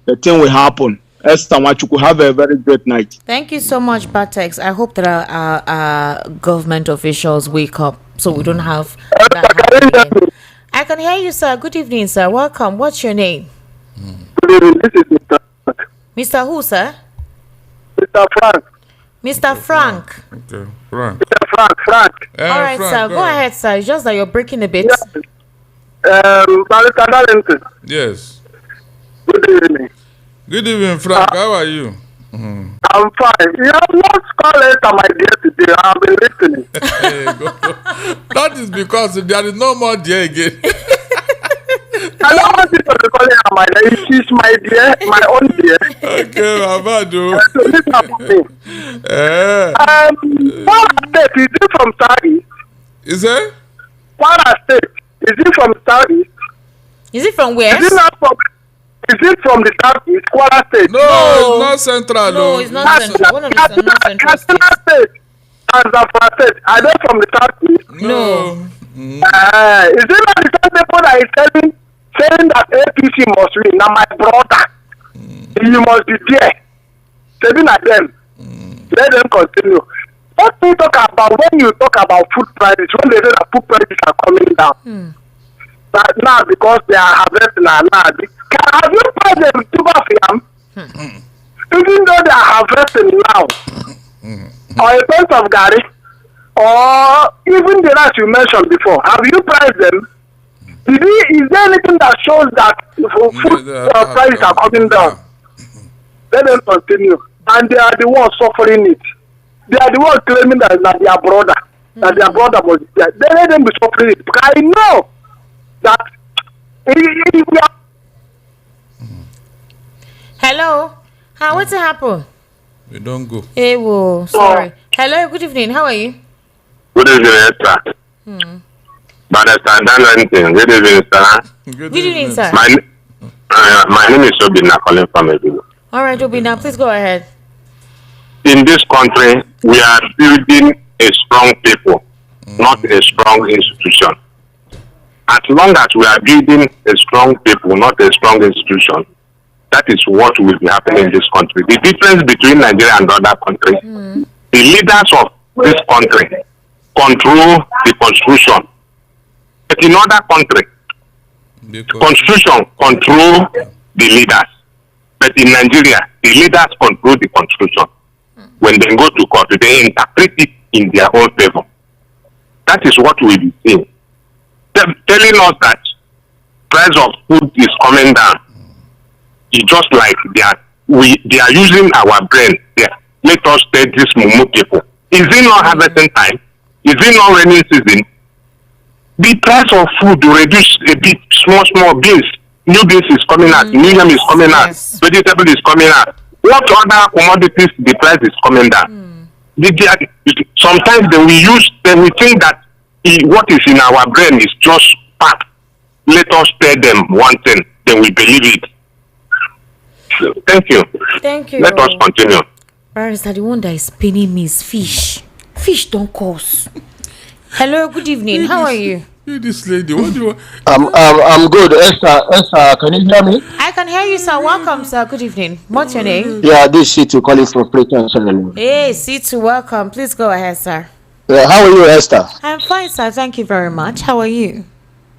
the thing will happen. Esther Nwachukwu, have a very great night. Thank you so much, Batex. I hope that our government officials wake up so we don't have that happening. I can hear you, sir. Good evening, sir. Welcome. What's your name? Good evening. This is Mr. Frank. Mr. who, sir? Mr. Frank. Mr. Frank. Okay, Frank. Mr. Frank. All right, Frank, sir. Go ahead, sir. It's just that you're breaking a bit. Barrister Darlington. Yes. Good evening. Good evening, Frank. How are you? I'm fine. You have not called Esther my dear today. I've been listening. That is because there is no more dear again. I don't want people to call her my dear. She's my dear, my own dear. Okay, Mamadu. So listen to me. What state is it from Saudi? Is it? What state is it from Saudi? Is it from where? Is it from the southeast, Kwara State? No, it's not central. No, it's not central. One of the not central states. State and Zamfara State. Are they from the southeast? No. Is it not the same people that is saying that APC must win? Now my brother, you must be there. Saving at them. Let them continue. What do you talk about when you talk about food prices? When they say that food prices are coming down. But now because they are harvesting now, have you priced them tuber fiam? Even though they are harvesting now, or a pint of gari, or even the rice you mentioned before, have you priced them? Is there anything that shows that food prices are coming down? Let them continue. And they are the ones suffering it. They are the ones claiming that their brother, that their brother was there. They let them be suffering it. Because I know that Hello. How what's it happen? We don't go. Hey, whoa. Sorry. Hello. Good evening. How are you? Good evening, Esther. Barrister Darlington. Good evening, sir. Good evening, sir. My name is Obina calling from Edo. All right, Obina. Please go ahead. In this country, we are building a strong people, not a strong institution. As long as we are building a strong people, not a strong institution, that is what will be happening in this country. The difference between Nigeria and other countries, the leaders of this country control the constitution. But in other countries, the constitution control the leaders. But in Nigeria, the leaders control the constitution. When they go to court, they interpret it in their own favor. That is what we be seeing. Them telling us that price of food is coming down. It's just like they are using our brain. Yeah. Let us take this mumu people. Is it not harvesting time? Is it not rainy season? The price of food will reduce a bit, small beans. New beans is coming out, new yam is coming out, vegetable is coming out. What other commodities the price is coming down? Sometimes they will think that what is in our brain is just fact. Let us tell them one thing, then we believe it. So, thank you. Thank you. Let us continue. Barrister, the one that is paining me is fish. Fish don't cost. Hello, good evening. How are you? This lady, what do you want? I'm good. Esther, can you hear me? I can hear you, sir. Welcome, sir. Good evening. What's your name? Yeah, this is C2 calling from Presidency. Hey, C2, welcome. Please go ahead, sir. How are you, Esther? I'm fine, sir. Thank you very much. How are you?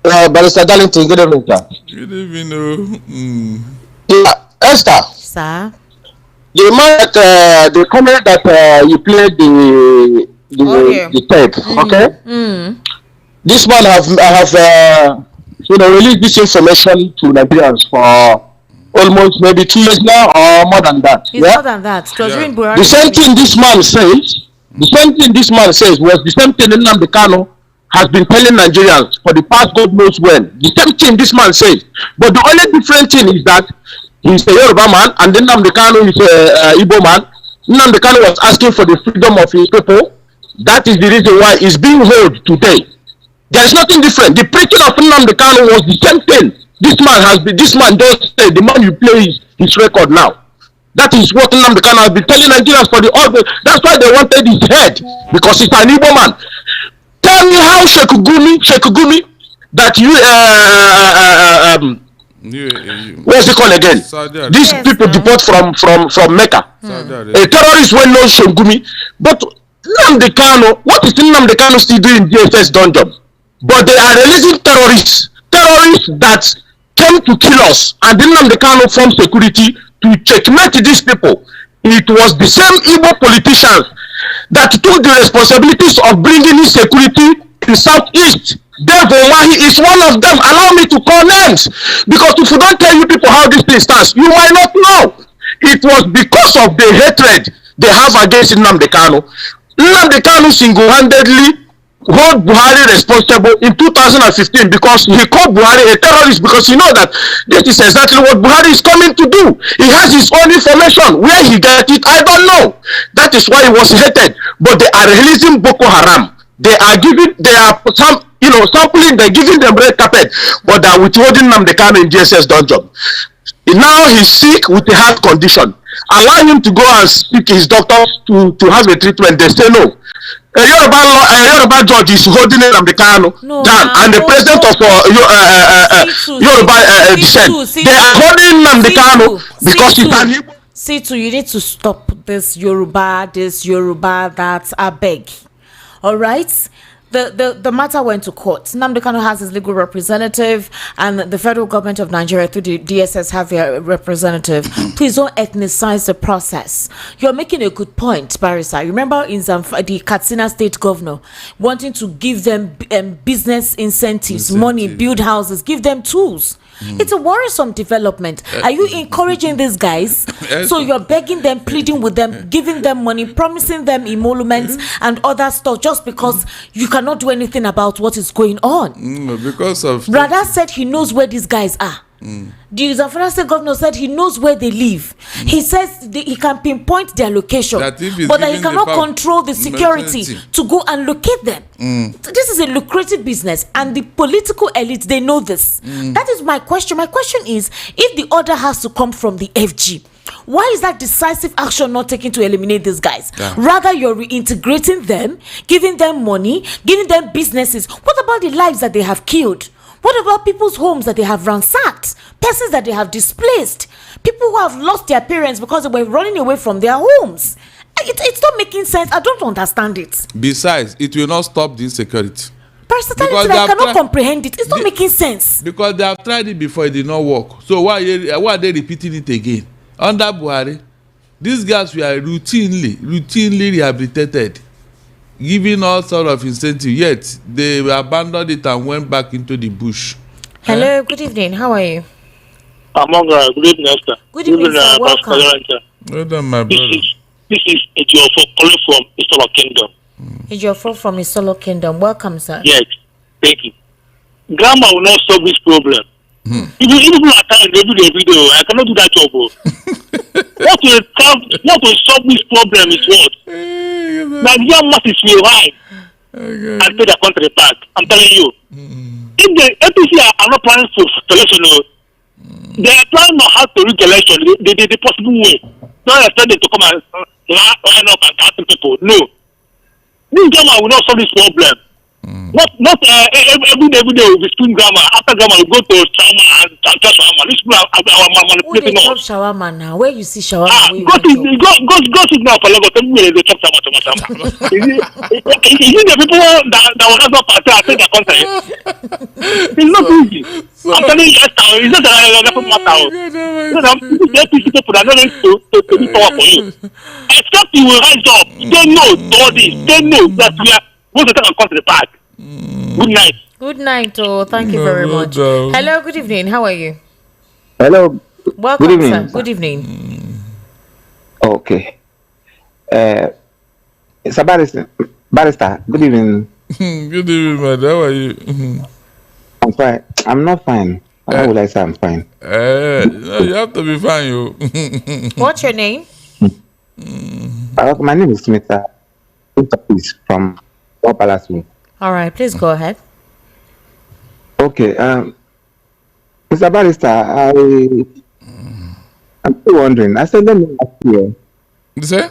Barrister Darlington, good evening, sir. Good evening. Yeah, Esther. Sir. The man that the comment that you played the tape, okay? This man have released this information to Nigerians for almost maybe 2 years now or more than that. It's more than that. The same thing this man says was the same thing Nnamdi Kanu has been telling Nigerians for the past God knows when. The same thing this man says. But the only different thing is that he's a Yoruba man and then Nnamdi Kanu is a Igbo man. Nnamdi Kanu was asking for the freedom of his people. That is the reason why he's being held today. There is nothing different. The preaching of Nnamdi Kanu was the same thing. This man just said, the man you play his record now. That is what Nnamdi Kanu has been telling Nigerians for the all. That's why they wanted his head, because he's an Igbo man. Tell me how Shekugumi, that what's it called again? These people deport from Mecca. A terrorist well known Shekugumi. But Nnamdi Kanu, what is Nnamdi Kanu still doing in DSS dungeon? But they are releasing terrorists that came to kill us, and Nnamdi Kanu formed security to checkmate these people. It was the same Igbo politicians that took the responsibilities of bringing in security in Southeast. Therefore, Mahi is one of them. Allow me to call names, because if you don't tell you people how this thing starts, you might not know. It was because of the hatred they have against Nnamdi Kanu. Nnamdi Kanu single-handedly hold Buhari responsible in 2015 because he called Buhari a terrorist, because he know that this is exactly what Buhari is coming to do. He has his own information. Where he got it, I don't know. That is why he was hated. But they are releasing Boko Haram. They are sampling, they're giving them red carpet, but they are withholding Nnamdi Kanu in DSS dungeon. Now he's sick with a heart condition. Allow him to go and speak his doctors to have a treatment. They say no. A Yoruba judge is holding Nnamdi Kanu down, and the president of Yoruba descent. They are holding Nnamdi Kanu because he's an Igbo. C2, you need to stop this Yoruba, that I beg. All right? The matter went to court. Nnamdi Kanu has his legal representative, and the federal government of Nigeria through the DSS have their representative. Please don't ethnicize the process. You're making a good point, Barrister. Remember in the Katsina state governor wanting to give them business incentives, money, build houses, give them tools. It's a worrisome development. Are you encouraging these guys? So you're begging them, pleading with them, giving them money, promising them emoluments and other stuff just because you cannot do anything about what is going on. Because of Brother said he knows where these guys are. The Zamfara state governor said he knows where they live. He says he can pinpoint their location, but that he cannot control the security to go and locate them. This is a lucrative business, and the political elite, they know this. That is my question. My question is, if the order has to come from the FG, why is that decisive action not taken to eliminate these guys? Rather, you're reintegrating them, giving them money, giving them businesses. What about the lives that they have killed? What about people's homes that they have ransacked? Persons that they have displaced? People who have lost their parents because they were running away from their homes? It's not making sense. I don't understand it. Besides, it will not stop the insecurity. Personally, I cannot comprehend it. It's not making sense. Because they have tried it before, it did not work. So why are they repeating it again? Under Buhari, these guys were routinely rehabilitated, giving all sort of incentive, yet they abandoned it and went back into the bush. Hello, good evening. How are you? Good evening, Esther. Good evening, sir. Welcome. Well done, my brother. This is Ejiofor calling from Isolo Kingdom. Ejiofor from Isolo Kingdom. Welcome, sir. Yes, thank you. Grammar will not solve this problem. Even at every video, I cannot do that job. What will solve this problem is what? Nigerian masses will rise and pay the country back. I'm telling you. If the APC are not planning for election, they are planning on how to rig election the possible way. Not expect them to come and line up and tackle people. No. This grammar will not solve this problem. Not every day we be spoon grammar. After grammar we go to shawarma and touch shawarma. This people are manipulating us. Who they chop shawarma now? Where you see shawarma? Go sit now for Lagos. Tell me where they chop shawarma. Is it the people that will have no party and take their content? It's not easy. I'm telling you, it's not a matter. The APC people are not going to be power for you. Except you will rise up. They know all this. They know that we are going to take and come to the park. Good night. Good night, oh, thank you very much. Hello, good evening. How are you? Hello. Welcome, good evening, sir. Good evening. Okay. It's a barrister. Good evening. Good evening, madam. How are you? I'm fine. I'm not fine. How would I say I'm fine? No, you have to be fine, you. What's your name? My name is Smith. From Palace. All right, please go ahead. Okay, Mr. Barrister, I'm still wondering. I said, let me ask you. You say?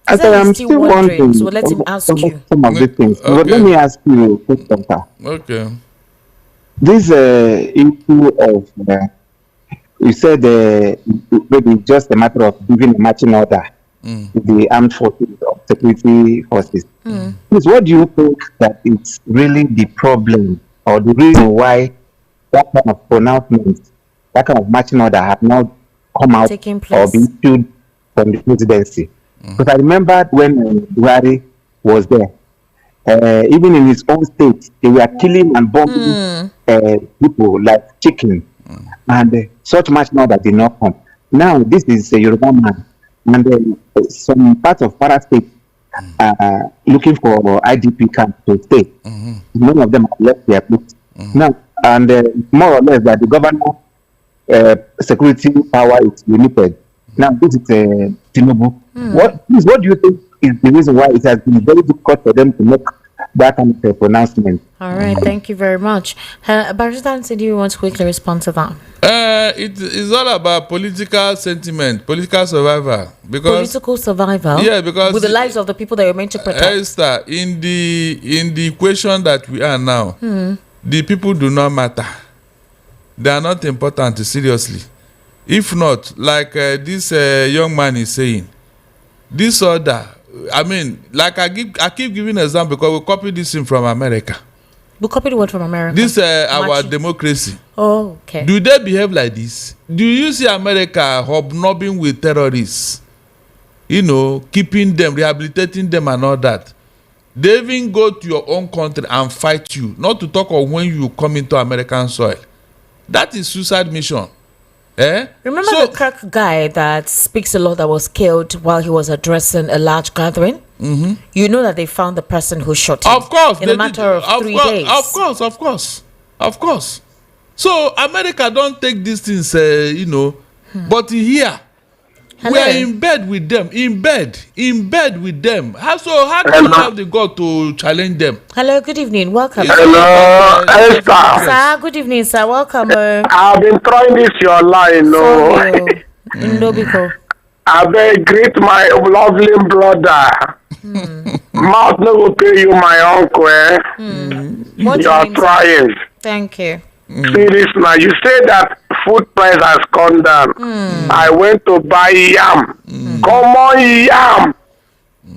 I said, I'm still wondering. So let him ask you. Some of these things. Okay. But let me ask you a question, sir. Okay. This issue of, you said maybe just a matter of giving a matching order to the armed forces or security forces. Please, what do you think that it's really the problem or the reason why that kind of pronouncement, that kind of marching order have not come out or been issued from the presidency? Because I remember when Buhari was there, even in his own state, they were killing and bombing people like chicken, and such marching order did not come. Now this is a Yoruba man, and some parts of Para State looking for IDP camp to stay. None of them have left their place. Now, and more or less that the governor security power is limited. Now, this is Tinubu. What do you think is the reason why it has been very difficult for them to make that kind of pronouncement? All right, thank you very much. Barrister, do you want to quickly respond to that? It is all about political sentiment, political survival. Because political survival? Yeah, because with the lives of the people that you're meant to protect. Esther, in the equation that we are now, the people do not matter. They are not important, seriously. If not, like this young man is saying, this order, I mean, like I keep giving an example because we copied this thing from America. We copied what from America? This our democracy. Oh, okay. Do they behave like this? Do you see America hobnobbing with terrorists? You know, keeping them, rehabilitating them and all that. They even go to your own country and fight you. Not to talk of when you come into American soil. That is suicide mission. Remember the Kirk guy that speaks a lot that was killed while he was addressing a large gathering? You know that they found the person who shot him. Of course. In a matter of 3 days. Of course. So America don't take these things, you know. But here, we are in bed with them. In bed with them. How do you have the God to challenge them? Hello, good evening. Welcome. Hello, Esther. Sir, good evening, sir. Welcome. I've been trying this your line, no. Ndobiko. I beg greet my lovely brother. Mouth no go pay you, my uncle. You are trying. Thank you. See this now. You say that food price has gone down. I went to buy yam. Come on, yam.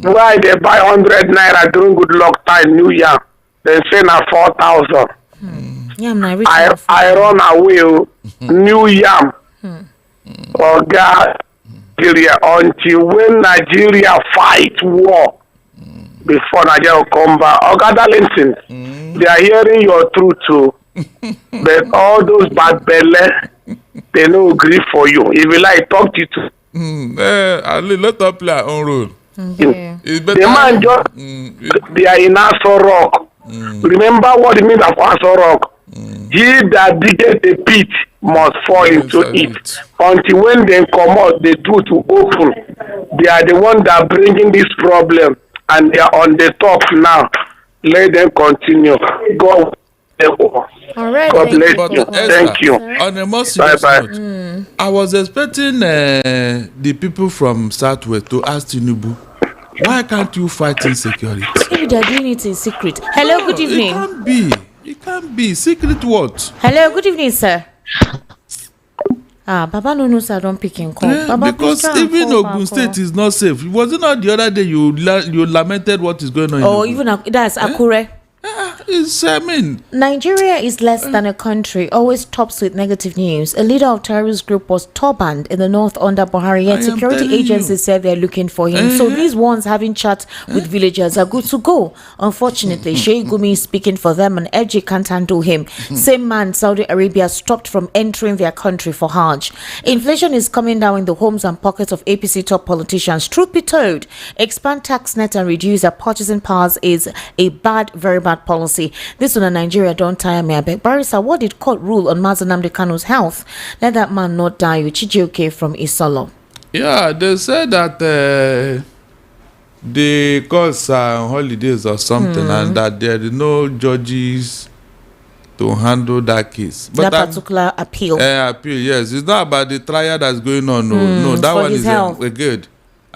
Why they buy 100 naira during good luck time, new yam? They say now 4,000. I run away, new yam. Oh God, Nigeria, until when Nigeria fight war before Nigeria will come back. Oh God, listen, they are hearing your truth too. But all those bad belly, they no agree for you. If you like, talk to you too. Let us play our own role. The man just, they are in Aso Rock. Remember what it means of Aso Rock? He that diggeth the pit must fall into it. Until when they come out, the truth will open. They are the one that are bringing this problem, and they are on the top now. Let them continue. Go. All right. God bless But you. Thank you. On a more serious note, I was expecting the people from Southwest to ask Tinubu, why can't you fight insecurity? Maybe they're doing it in secret. Hello, good evening. It can't be. It can't be. Secret what? Hello, good evening, sir. Baba no sir, don't pick and call. Baba, because even Ogun State is not safe. Was it not the other day you lamented what is going on? Oh, even that's Akure. Nigeria is less than a country, always tops with negative news. A leader of terrorist group was turbaned in the north under Buhari, yet security agencies said they're looking for him. So these ones having chat with villagers are good to go. Unfortunately, Sheikh Gumi is speaking for them and FG can't handle him. Same man, Saudi Arabia stopped from entering their country for Hajj. Inflation is coming down in the homes and pockets of APC top politicians. Truth be told, expand tax net and reduce their purchasing powers is a very bad policy. This one in Nigeria don't tire me. I beg. Barrister, what did court rule on Mazi Nnamdi Kanu's health? Let that man not die. Chijioke from Isolo. Yeah, they said that they cause holidays or something, and that there is no judges to handle that case. But that particular appeal. Appeal, yes. It's not about the trial that's going on. No, that one is good.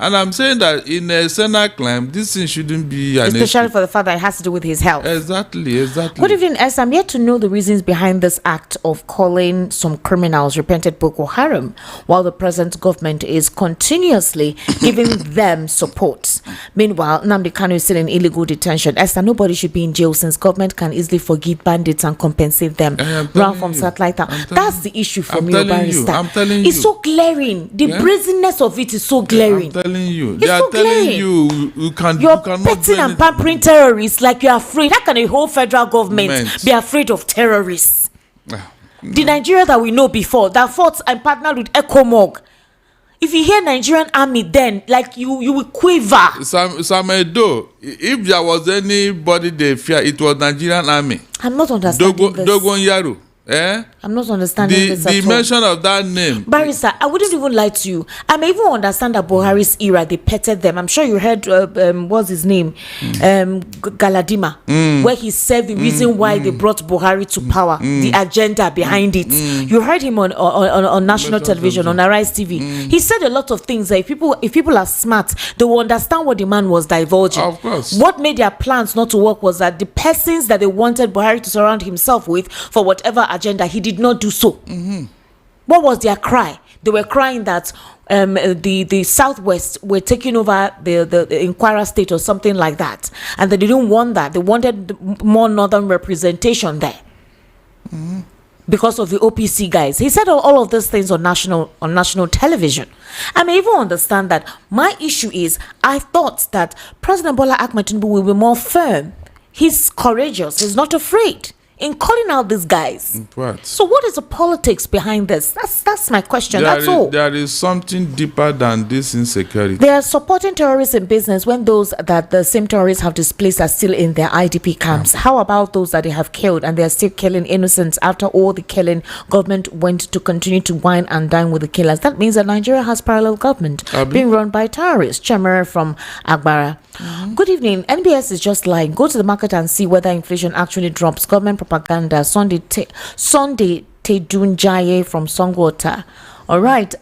And I'm saying that in a Senate claim, this thing shouldn't be an especially issue. for the fact that it has to do with his health. Exactly. Good evening, S. I'm yet to know the reasons behind this act of calling some criminals repented Boko Haram, while the present government is continuously giving them support. Meanwhile, Nnamdi Kanu is still in illegal detention. Esther, nobody should be in jail since government can easily forgive bandits and compensate them. Run from satellite. That's the issue for me, Barrister. I'm telling you. It's so glaring. The brazenness of it is so glaring. They are telling you you cannot petting and pampering terrorists like you're afraid. How can a whole federal government be afraid of terrorists? The Nigeria that we know before that fought and partnered with ECOMOG. If you hear Nigerian army, then like you will quiver. Some Edo, if there was anybody they fear, it was Nigerian army. I'm not understanding this. Dogon Yaro. I'm not understanding this at all. The mention of that name. Barrister, I wouldn't even lie to you. I may even understand that Buhari's era, they petted them. I'm sure you heard, what's his name? Galadima, where he said the reason why they brought Buhari to power, the agenda behind it. You heard him on national television, on Arise TV. He said a lot of things that if people are smart, they will understand what the man was divulging. Of course. What made their plans not to work was that the persons that they wanted Buhari to surround himself with for whatever agenda, he did not do so. What was their cry? They were crying that the Southwest were taking over the Inquirer state or something like that, and they didn't want that. They wanted more northern representation there because of the OPC guys. He said all of these things on national television. I may even understand that. My issue is, I thought that President Bola Ahmed Tinubu will be more firm. He's courageous. He's not afraid in calling out these guys. What? So what is the politics behind this? That's my question. That's all. There is something deeper than this insecurity. They are supporting terrorists in business when those that the same terrorists have displaced are still in their IDP camps. How about those that they have killed and they are still killing innocents after all the killing? Government went to continue to wine and dine with the killers. That means that Nigeria has parallel government being run by terrorists. Chamere from Agbara. Good evening. NBS is just lying. Go to the market and see whether inflation actually drops. Government propaganda. Sunday Tedunjaye from Songwater. All right.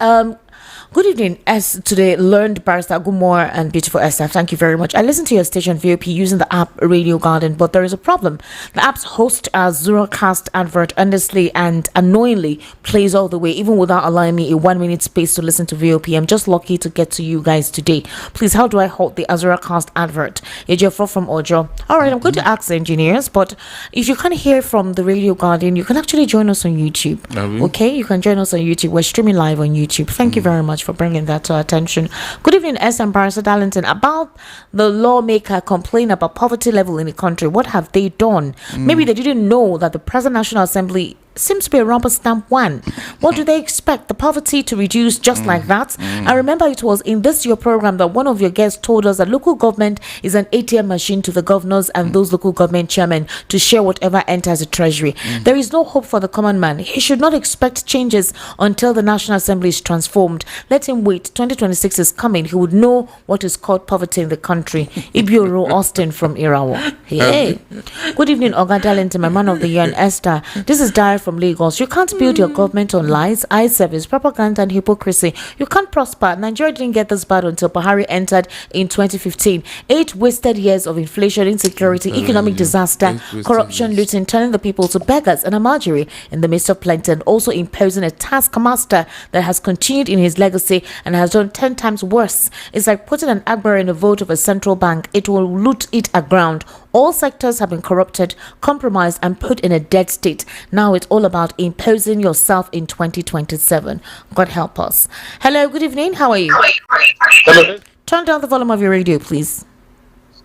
Good evening, as today learned Barrister Gumor and beautiful Esther. Thank you very much. I listen to your station VOP using the app Radio Garden, but there is a problem. The app's host Zurocast advert endlessly and annoyingly plays all the way, even without allowing me a 1 minute space to listen to VOP. I'm just lucky to get to you guys today. Please, how do I halt the Zurocast advert? Ejiofor from Ojo. All right, I'm going to ask the engineers, but if you can't hear from the Radio Garden, you can actually join us on YouTube. Okay, you can join us on YouTube. We're streaming live on YouTube. Thank you very much for bringing that to our attention. Good evening, S. and Barrister Darlington. About the lawmaker complain about poverty level in the country, what have they done? Maybe they didn't know that the present National Assembly seems to be a rubber stamp one. What do they expect? The poverty to reduce just like that? I remember it was in this your program that one of your guests told us that local government is an ATM machine to the governors and those local government chairmen to share whatever enters the treasury. There is no hope for the common man. He should not expect changes until the National Assembly is transformed. Let him wait. 2026 is coming. He would know what is called poverty in the country. Ibioro Austin from Irawo. Hey. Good evening, Oga Darlington, my man of the year, and Esther. This is Dara from Lagos. You can't build your government on lies, eye service, propaganda, and hypocrisy. You can't prosper. Nigeria didn't get this bad until Buhari entered in 2015. 8 wasted years of inflation, insecurity, economic disaster, corruption, looting, turning the people to beggars and a marjorie in the midst of plenty, and also imposing a taskmaster that has continued in his legacy and has done 10 times worse. It's like putting an Akbar in a vote of a central bank. It will loot it aground. All sectors have been corrupted, compromised, and put in a dead state. Now it's all about imposing yourself in 2027. God help us. Hello, good evening. How are you? Hello. Turn down the volume of your radio, please.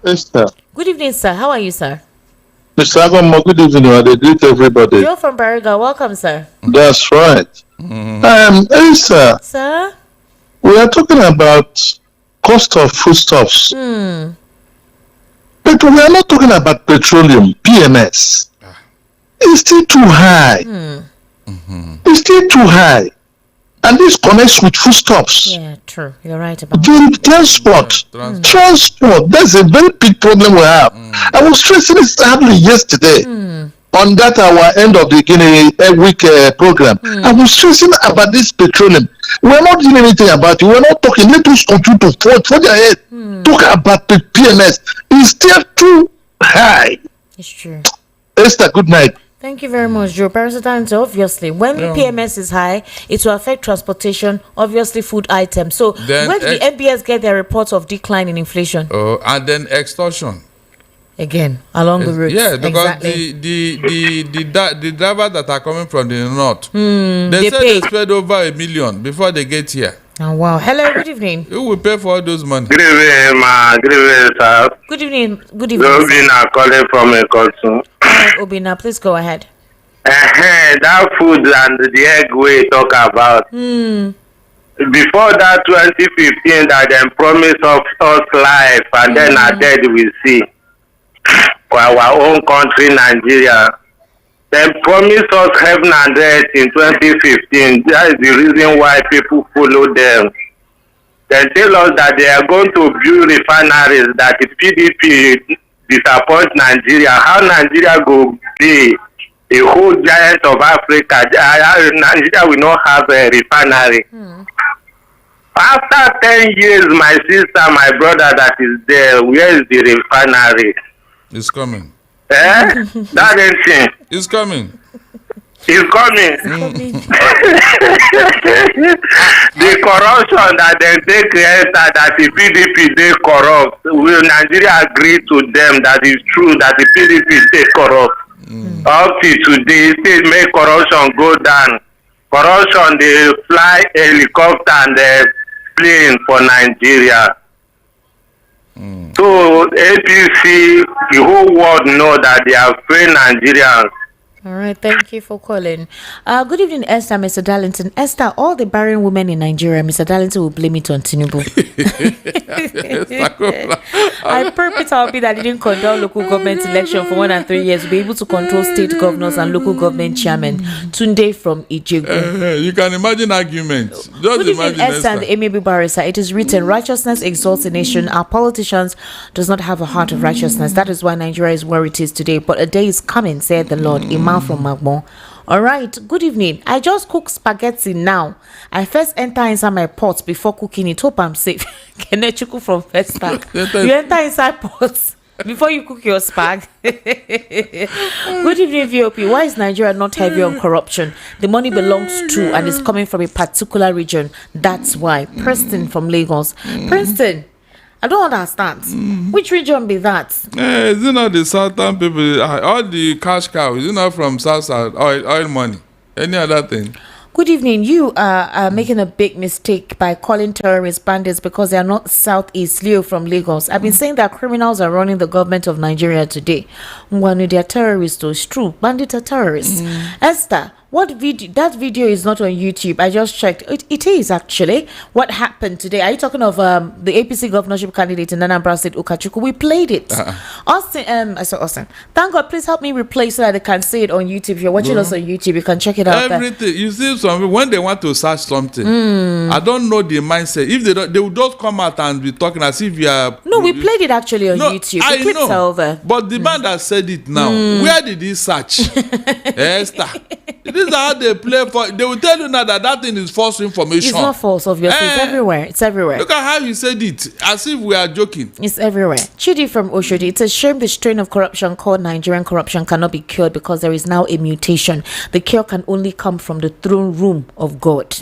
Esther. Good evening, sir. How are you, sir? Mr. Agomo, good evening. I greet everybody. You're from Bariga. Welcome, sir. That's right. Esther. Sir? We are talking about cost of foodstuffs. But we are not talking about petroleum, PMS. It's still too high. It's still too high. And this connects with foodstuffs. Yeah, true. You're right about the transport. Transport. That's a very big problem we have. I was stressing this happening yesterday on that our end of the Guinea week program. I was stressing about this petroleum. We're not doing anything about it. We're not talking. Let us continue to forge ahead. Talk about the PMS. It's still too high. It's true. Esther, good night. Thank you very much, Joe. President, obviously, when PMS is high, it will affect transportation, obviously food items. So Then when did the NBS get their reports of decline in inflation? And then extortion. Again, along the route. Yeah, because exactly. the drivers that are coming from the north, they say pay. they spend over $1 million before they get here. Oh, wow. Hello, good evening. Who will pay for all those money? Good evening, ma. Good evening, sir. Good evening. Good evening. Obina calling from a cousin. Obina, please go ahead. That food and the egg we talk about. Before that 2015 that them promised of us life and then our dead we see for our own country, Nigeria. They promised us heaven and earth in 2015. That is the reason why people follow them. They tell us that they are going to build refineries, that the PDP disappoint Nigeria. How Nigeria go be a whole giant of Africa? Nigeria will not have a refinery. After 10 years, my sister, my brother that is there, where is the refinery? It's coming. That ain't thing. It's coming. It's coming. The corruption that they take that the PDP they corrupt. Will Nigeria agree to them that it's true that the PDP they corrupt? Up to today, still make corruption go down. Corruption, they fly helicopter and they plane for Nigeria. So APC, the whole world know that they are free Nigerians. All right, thank you for calling. Good evening, Esther, Mr. Darlington. Esther, all the barren women in Nigeria, Mr. Darlington will blame it on Tinubu. I purpose I'll be that didn't control local government election for 1 and 3 years, be able to control state governors and local government chairmen. Tunde from Ijegu. You can imagine arguments. Just Good evening, imagine Esther and the amiable barrister. It is written, righteousness exalts a nation. Our politicians does not have a heart of righteousness. That is why Nigeria is where it is today. But a day is coming, said the Lord. From Magbon. All right, good evening. I just cook spaghetti now. I first enter inside my pot before cooking it. Hope I'm safe. Kenechuku from First Stack. You enter inside pots before you cook your spag. Good evening, VOP. Why is Nigeria not heavy on corruption? The money belongs to and is coming from a particular region. That's why. Preston from Lagos. Preston, I don't understand. Which region be that? Is it not the southern people? All the cash cow, is it not from south oil money? Any other thing? Good evening. You are making a big mistake by calling terrorists bandits because they are not Southeast. Leo from Lagos. I've been saying that criminals are running the government of Nigeria today. When they are terrorists, though, it's true. Bandits are terrorists. Esther, What video? That video is not on YouTube. I just checked. It is actually. What happened today? Are you talking of the APC governorship candidate in Anambra State, Ukachukwu? We played it. Austin, I saw Austin. Thank God, please help me replay so that they can see it on YouTube. If you're watching us on YouTube, you can check it out. Everything you see, when they want to search something, I don't know the mindset. If they don't, they will just come out and be talking as if you are. No, we played it actually on YouTube. I know. Over. But the man that said it now, where did he search? Esther. This is how they play for. They will tell you now that thing is false information. It's not false, obviously. It's everywhere. It's everywhere. Look at how you said it, as if we are joking. It's everywhere. Chidi from Oshodi. It's a shame the strain of corruption called Nigerian corruption cannot be cured because there is now a mutation. The cure can only come from the throne room of God.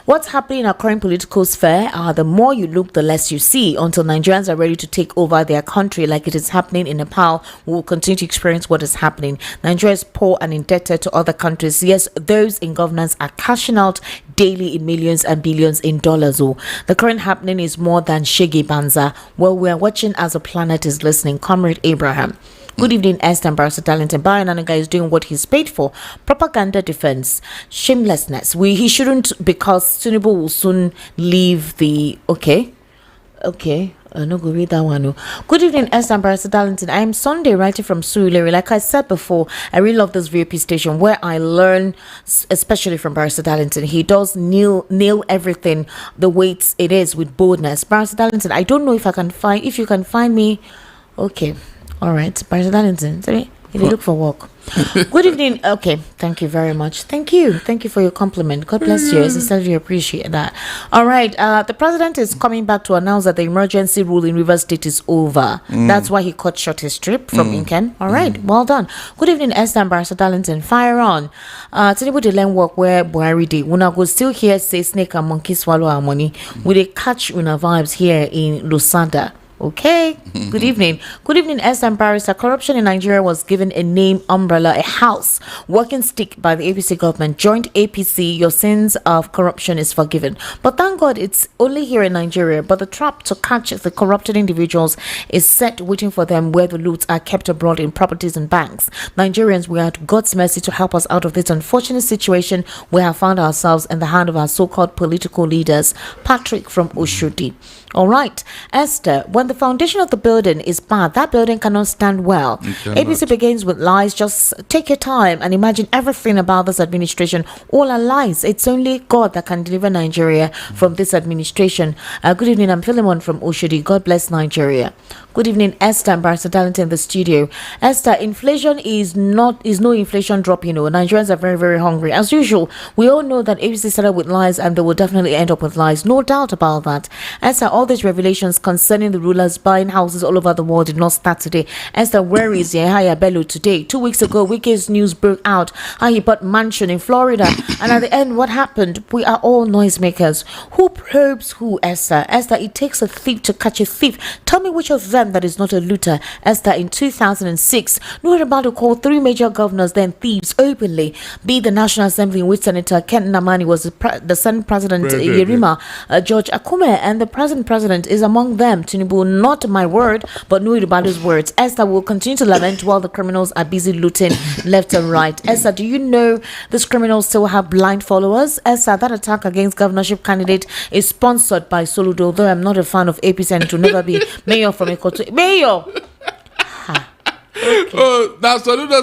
What's happening in our current political sphere? The more you look, the less you see. Until Nigerians are ready to take over their country like it is happening in Nepal, we will continue to experience what is happening. Nigeria is poor and indebted to other countries. Yes, those in governance are cashing out daily in millions and billions in dollars. The current happening is more than Shege Banza. Well, we are watching as the planet is listening. Comrade Abraham. Good evening, Esther Ambassador Darlington. Bayananaga is doing what he's paid for. Propaganda defense. Shamelessness. He shouldn't, because Tinubu will soon leave the... Okay. I'm not going to read that one. Good evening, Esther Ambassador Darlington. I am Sunday, writing from Surulere. Like I said before, I really love this VOP station where I learn, especially from Barrister Darlington. He does nail everything the way it is with boldness. Barrister Darlington, I don't know if you can find me. Okay. All right, Barrister Darlington, sorry, if you look for work. Good evening. Okay, thank you very much. Thank you for your compliment. God bless you. I sincerely appreciate that. All right, the president is coming back to announce that the emergency rule in Rivers State is over. That's why he cut short his trip from Inken. All right, well done. Good evening, Esther and Barrister Darlington. Fire on. Tinubu the land work where Buhari did. Una go still here say snake and monkey swallow our money. We dey catch una vibes here in Lusanda. Okay. Good evening. Good evening, Esther and Barrister. Corruption in Nigeria was given a name, umbrella, a house, walking stick by the APC government. Joint APC, your sins of corruption is forgiven. But thank God it's only here in Nigeria. But the trap to catch the corrupted individuals is set waiting for them where the loots are kept abroad in properties and banks. Nigerians, we are at God's mercy to help us out of this unfortunate situation we have found ourselves in the hand of our so-called political leaders. Patrick from Oshodi. All right, Esther, when the foundation of the building is bad, that building cannot stand well. ABC begins with lies. Just take your time and imagine everything about this administration. All are lies. It's only God that can deliver Nigeria from this administration. Good evening, I'm Philemon from Oshodi. God bless Nigeria. Good evening, Esther and Barrister Darlington in the studio. Esther, inflation is no inflation drop, Nigerians are very, very hungry. As usual, we all know that ABC started with lies and they will definitely end up with lies. No doubt about that. Esther, all these revelations concerning the rulers buying houses all over the world did not start today. Esther, where is Yahya Bello today? 2 weeks ago, Wike's news broke out how he bought mansion in Florida. And at the end, what happened? We are all noisemakers. Who probes who, Esther? Esther, it takes a thief to catch a thief. Tell me which of them that is not a looter. Esther, in 2006, Nuhu Ribadu called 3 major governors then thieves openly. Be the National Assembly in which Senator Ken Namani was the Senate President Yerima George Akume, and the present president is among them. Tinubu, not my word, but Nuhu Ribadu's words. Esther will continue to lament while the criminals are busy looting left and right. Esther, do you know these criminals still have blind followers? Esther, that attack against governorship candidate is sponsored by Soludo, though I'm not a fan of APC and to never be mayor from Ekoto. Mayor! Okay. Oh, that's Soludo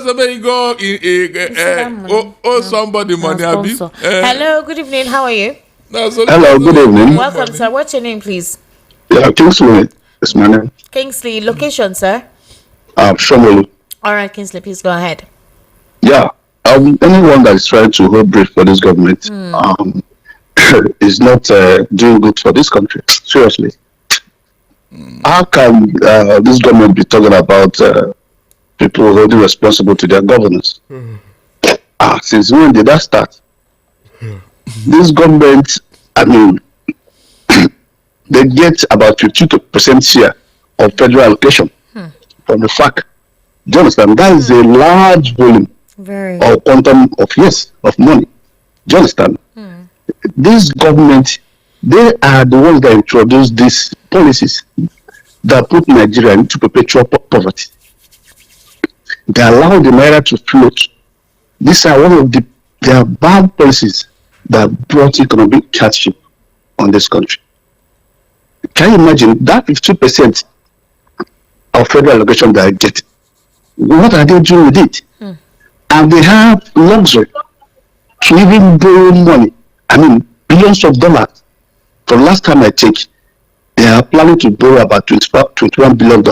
go somebody money. Hello, good evening. How are you? Hello, good evening. Welcome, sir. What's your name, please? Yeah, Kingsley is my name. Kingsley, location, sir? Shomolu. All right, Kingsley, please go ahead. Yeah, anyone that is trying to hold brief for this government is not doing good for this country. Seriously. How can this government be talking about people holding responsible to their governance? Since when did that start? This government, they get about 52% share of federal allocation from the FAC. Do you understand? That is a large volume or quantum of money. Do you understand? This government, they are the ones that introduced these policies that put Nigeria into perpetual poverty. They allow the naira to float. These are one of the there are bad policies that brought economic hardship on this country. Can you imagine that 50% of federal allocation that I get? What are they doing with it? And they have luxury to even borrow money. I mean, billions of dollars. For last time I checked, they are planning to borrow about $21 billion.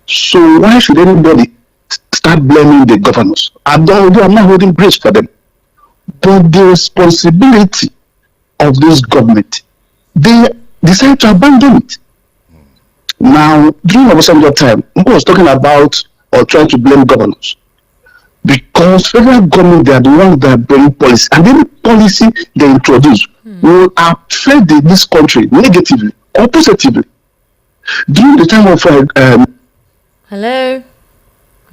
So why should anybody start blaming the governors? I'm not holding grace for them. But the responsibility of this government, they decide to abandon it. Now, during Obasanjo time, I was talking about or trying to blame governors. Because federal government, they are the ones that bring policy. And any policy they introduce will affect this country negatively or positively. During the time of... Hello?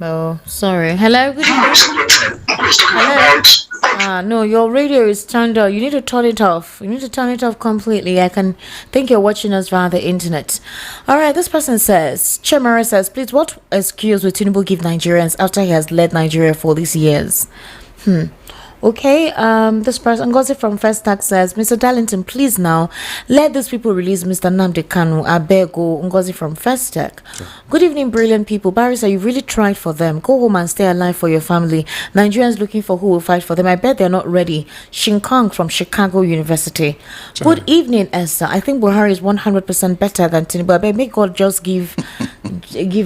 Oh, sorry. Hello? Good evening. Hello? No, your radio is turned off. You need to turn it off. You need to turn it off completely. I can think you're watching us via the internet. All right, this person says, Chemara says, please, what excuse will Tinubu give Nigerians after he has led Nigeria for these years? Okay, this person, Ngozi from First Tax says, Mr. Darlington, please now, let these people release Mr. Nnamdi Kanu. I beg, Ngozi from First Tech. Sure. Good evening, brilliant people. Barrister, you really tried for them. Go home and stay alive for your family. Nigerians looking for who will fight for them. I bet they're not ready. Shinkong from Chicago University. Sure. Good evening, Esther. I think Buhari is 100% better than Tinubu. I bet may God just give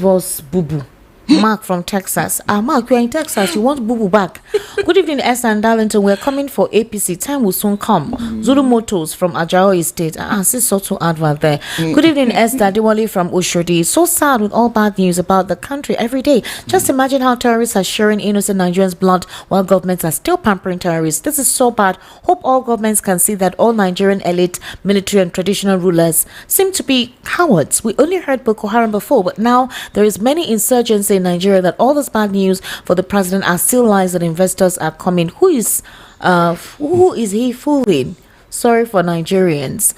us boo-boo. Mark from Texas. Mark, you're in Texas. You want Boo Boo back. Good evening, Esther and Darlington. We're coming for APC. Time will soon come. Zulu Motors from Ajao Estate. See Soto advert there. Good evening, Esther Diwali from Oshodi. So sad with all bad news about the country every day. Just imagine how terrorists are sharing innocent Nigerians' blood while governments are still pampering terrorists. This is so bad. Hope all governments can see that all Nigerian elite, military and traditional rulers seem to be cowards. We only heard Boko Haram before, but now there is many insurgents in Nigeria that all this bad news for the president are still lies that investors are coming. Who is he fooling? Sorry for Nigerians.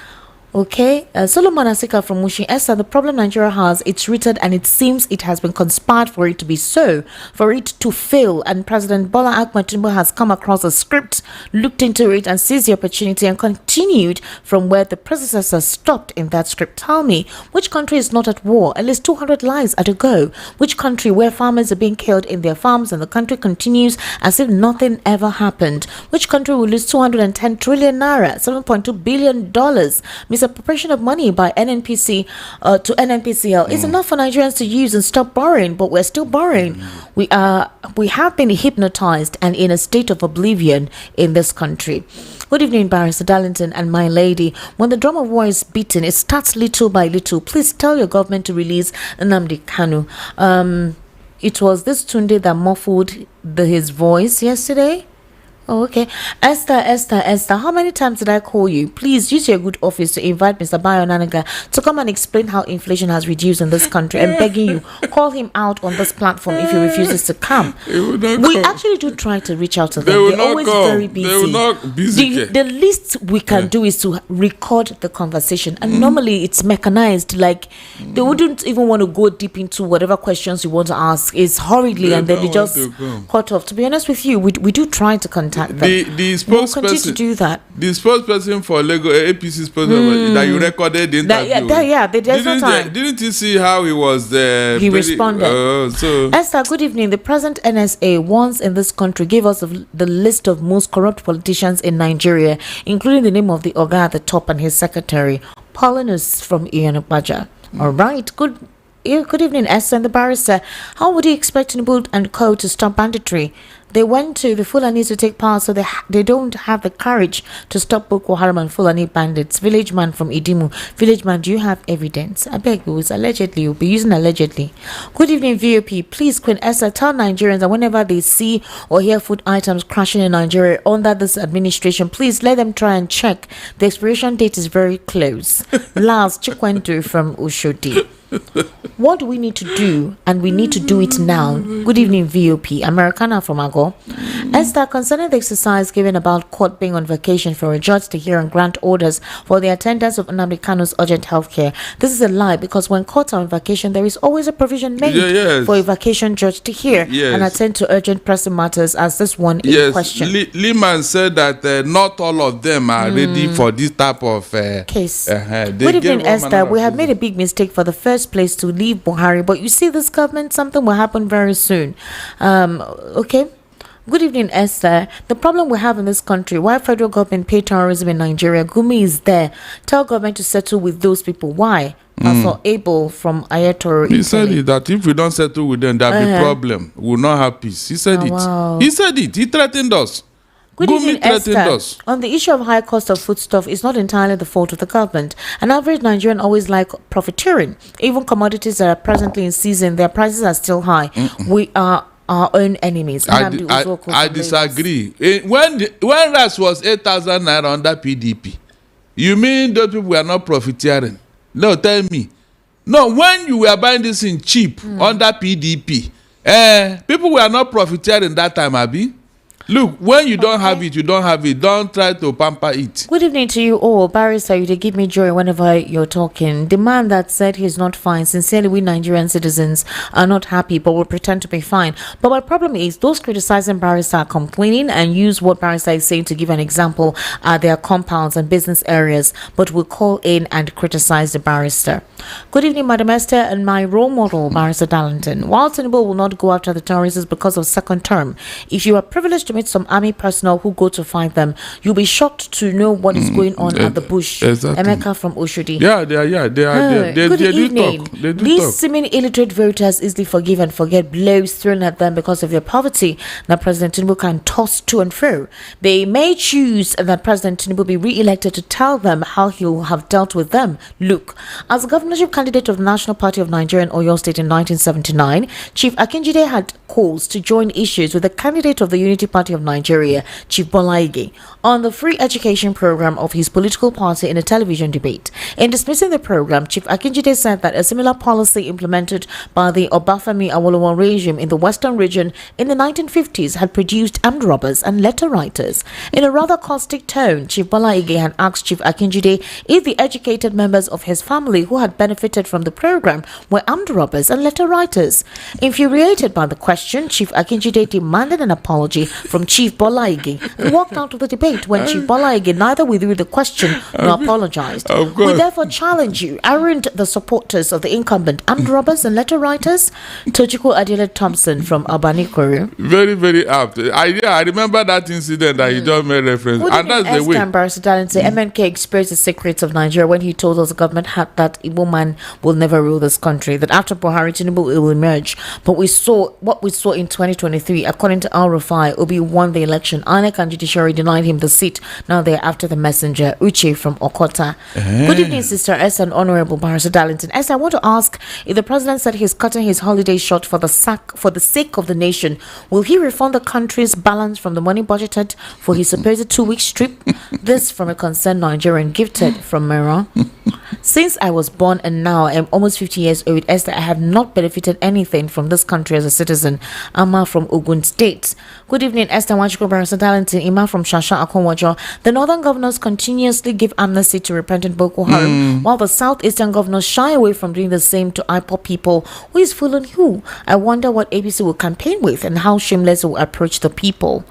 Okay, Solomon Asika from Mushin. Esther, the problem Nigeria has, it's rooted and it seems it has been conspired for it to be so, for it to fail. And President Bola Ahmed Tinubu has come across a script, looked into it and seized the opportunity and continued from where the predecessor stopped in that script. Tell me, which country is not at war? At least 200 lives at a go. Which country where farmers are being killed in their farms and the country continues as if nothing ever happened? Which country will lose 210 trillion naira, $7.2 billion? Misappropriation of money by NNPC to NNPCL is enough for Nigerians to use and stop borrowing, but we're still borrowing. We have been hypnotized and in a state of oblivion in this country. Good evening, Barrister Darlington and my lady. When the drum of war is beaten, it starts little by little. Please tell your government to release Nnamdi Kanu. It was this Tunde that muffled his voice yesterday. Oh, okay. Esther, how many times did I call you? Please use your good office to invite Mr. Bayo Nanaga to come and explain how inflation has reduced in this country. I'm begging you, call him out on this platform if he refuses to come. We actually do try to reach out to them. They're always very busy. They will not busy. The least we can do is to record the conversation. And normally it's mechanized. Like, they wouldn't even want to go deep into whatever questions you want to ask. It's hurriedly and then they just cut off. To be honest with you, we do try to contact them. The spokesperson to do that. The spokesperson for Lego APC spokesperson that you recorded the interview. There's no time. Didn't you see how he was there? He responded. Esther, good evening. The present NSA once in this country gave us the list of most corrupt politicians in Nigeria, including the name of the Oga at the top and his secretary. Paulinus from Iyanupaja. All right. Good evening, Esther and the barrister. How would you expect Tinubu and co to stop banditry? They went to the Fulani to take power, so they don't have the courage to stop Boko Haram and Fulani bandits. Village man from Idimu. Village man, do you have evidence? I beg you, it's allegedly. You'll be using allegedly. Good evening, VOP. Please, Queen Esther, tell Nigerians that whenever they see or hear food items crashing in Nigeria under this administration, please let them try and check. The expiration date is very close. Last, Chikwendu from Ushodi. What do we need to do? And we need to do it now. Good evening, VOP. Americana from Ago. Esther, concerning the exercise given about court being on vacation for a judge to hear and grant orders for the attendance of Nnamdi Kanu's urgent health care, this is a lie, because when courts are on vacation, there is always a provision made for a vacation judge to hear and attend to urgent pressing matters as this one in question. Lehman said that not all of them are ready for this type of case. Good evening, Esther. We have made a big mistake for the first place to leave Buhari, but you see this government, something will happen very soon. Okay. Good evening, Esther. The problem we have in this country, why federal government pay terrorism in Nigeria? Gumi is there. Tell government to settle with those people. Why? Pastor Abel from Ayatoro. He said it, that if we don't settle with them, there'll be problem. We will not have peace. He said it. Wow. He said it. He threatened us. Good evening, Esther. On the issue of high cost of foodstuff, it's not entirely the fault of the government. An average Nigerian always like profiteering. Even commodities that are presently in season, their prices are still high. We are our own enemies. I disagree. When rice was 8,000 naira under PDP, you mean those people were not profiteering? No, tell me. No, when you were buying this in cheap under PDP, people were not profiteering that time, Abi. Look, when you don't have it, you don't have it. Don't try to pamper it. Good evening to you all. Barrister, you give me joy whenever you're talking. The man that said he's not fine, sincerely, we Nigerian citizens are not happy, but will pretend to be fine. But my problem is, those criticizing Barrister are complaining and use what Barrister is saying to give an example at their compounds and business areas, but will call in and criticize the Barrister. Good evening, Madam Esther, and my role model, Barrister Darlington. While Tinubu will not go after the terrorists because of second term, if you are privileged to meet some army personnel who go to fight them, you'll be shocked to know what is going on at the bush. Exactly. Emeka from Oshodi. They are. Good evening. They do These talk. seeming illiterate voters easily forgive and forget blows thrown at them because of their poverty that President Tinubu can toss to and fro. They may choose that President Tinubu be re-elected to tell them how he will have dealt with them. Look, as a governorship candidate of the National Party of Nigeria in Oyo State in 1979, Chief Akinjide had calls to join issues with the candidate of the Unity Party of Nigeria, Chief Bola Ige, on the free education program of his political party in a television debate. In dismissing the program, Chief Akinjide said that a similar policy implemented by the Obafemi Awolowo regime in the Western region in the 1950s had produced armed robbers and letter writers. In a rather caustic tone, Chief Bola Ige had asked Chief Akinjide if the educated members of his family who had benefited from the program were armed robbers and letter writers. Infuriated by the question, Chief Akinjide demanded an apology from Chief Bola Ige and walked out of the debate when Chief Bola Ige neither withdrew the question nor apologized. We therefore challenge you, aren't the supporters of the incumbent armed robbers and letter writers? Tochiko Adele Thompson from Albany Korea. Very, very apt. I remember that incident that you just made reference. And that's the way. MNK exposed the secrets of Nigeria when he told us the government had that Igbo man will never rule this country, that after Buhari, Tinubu will emerge. But we saw what we saw in 2023. According to Al Rufai, Obi won the election. INEC and judiciary denied him the seat. Now they're after the messenger, Uche from Okota. Good evening, Sister S and Honorable Barrister Darlington. S, I want to ask, if the president said he's cutting his holiday short for the sake of the nation, will he refund the country's balance from the money budgeted for his supposed 2-week trip? This from a concerned Nigerian, gifted from Mera. Since I was born and now I am almost 50 years old, Esther, I have not benefited anything from this country as a citizen. Amma from Ogun State. Good evening, Esther Wachiko, Barrister Darlington, Ima from Shasha Akonwajo. The northern governors continuously give amnesty to repentant Boko Haram, while the southeastern governors shy away from doing the same to IPOP people. Who is fooling who? I wonder what ABC will campaign with and how shameless will approach the people.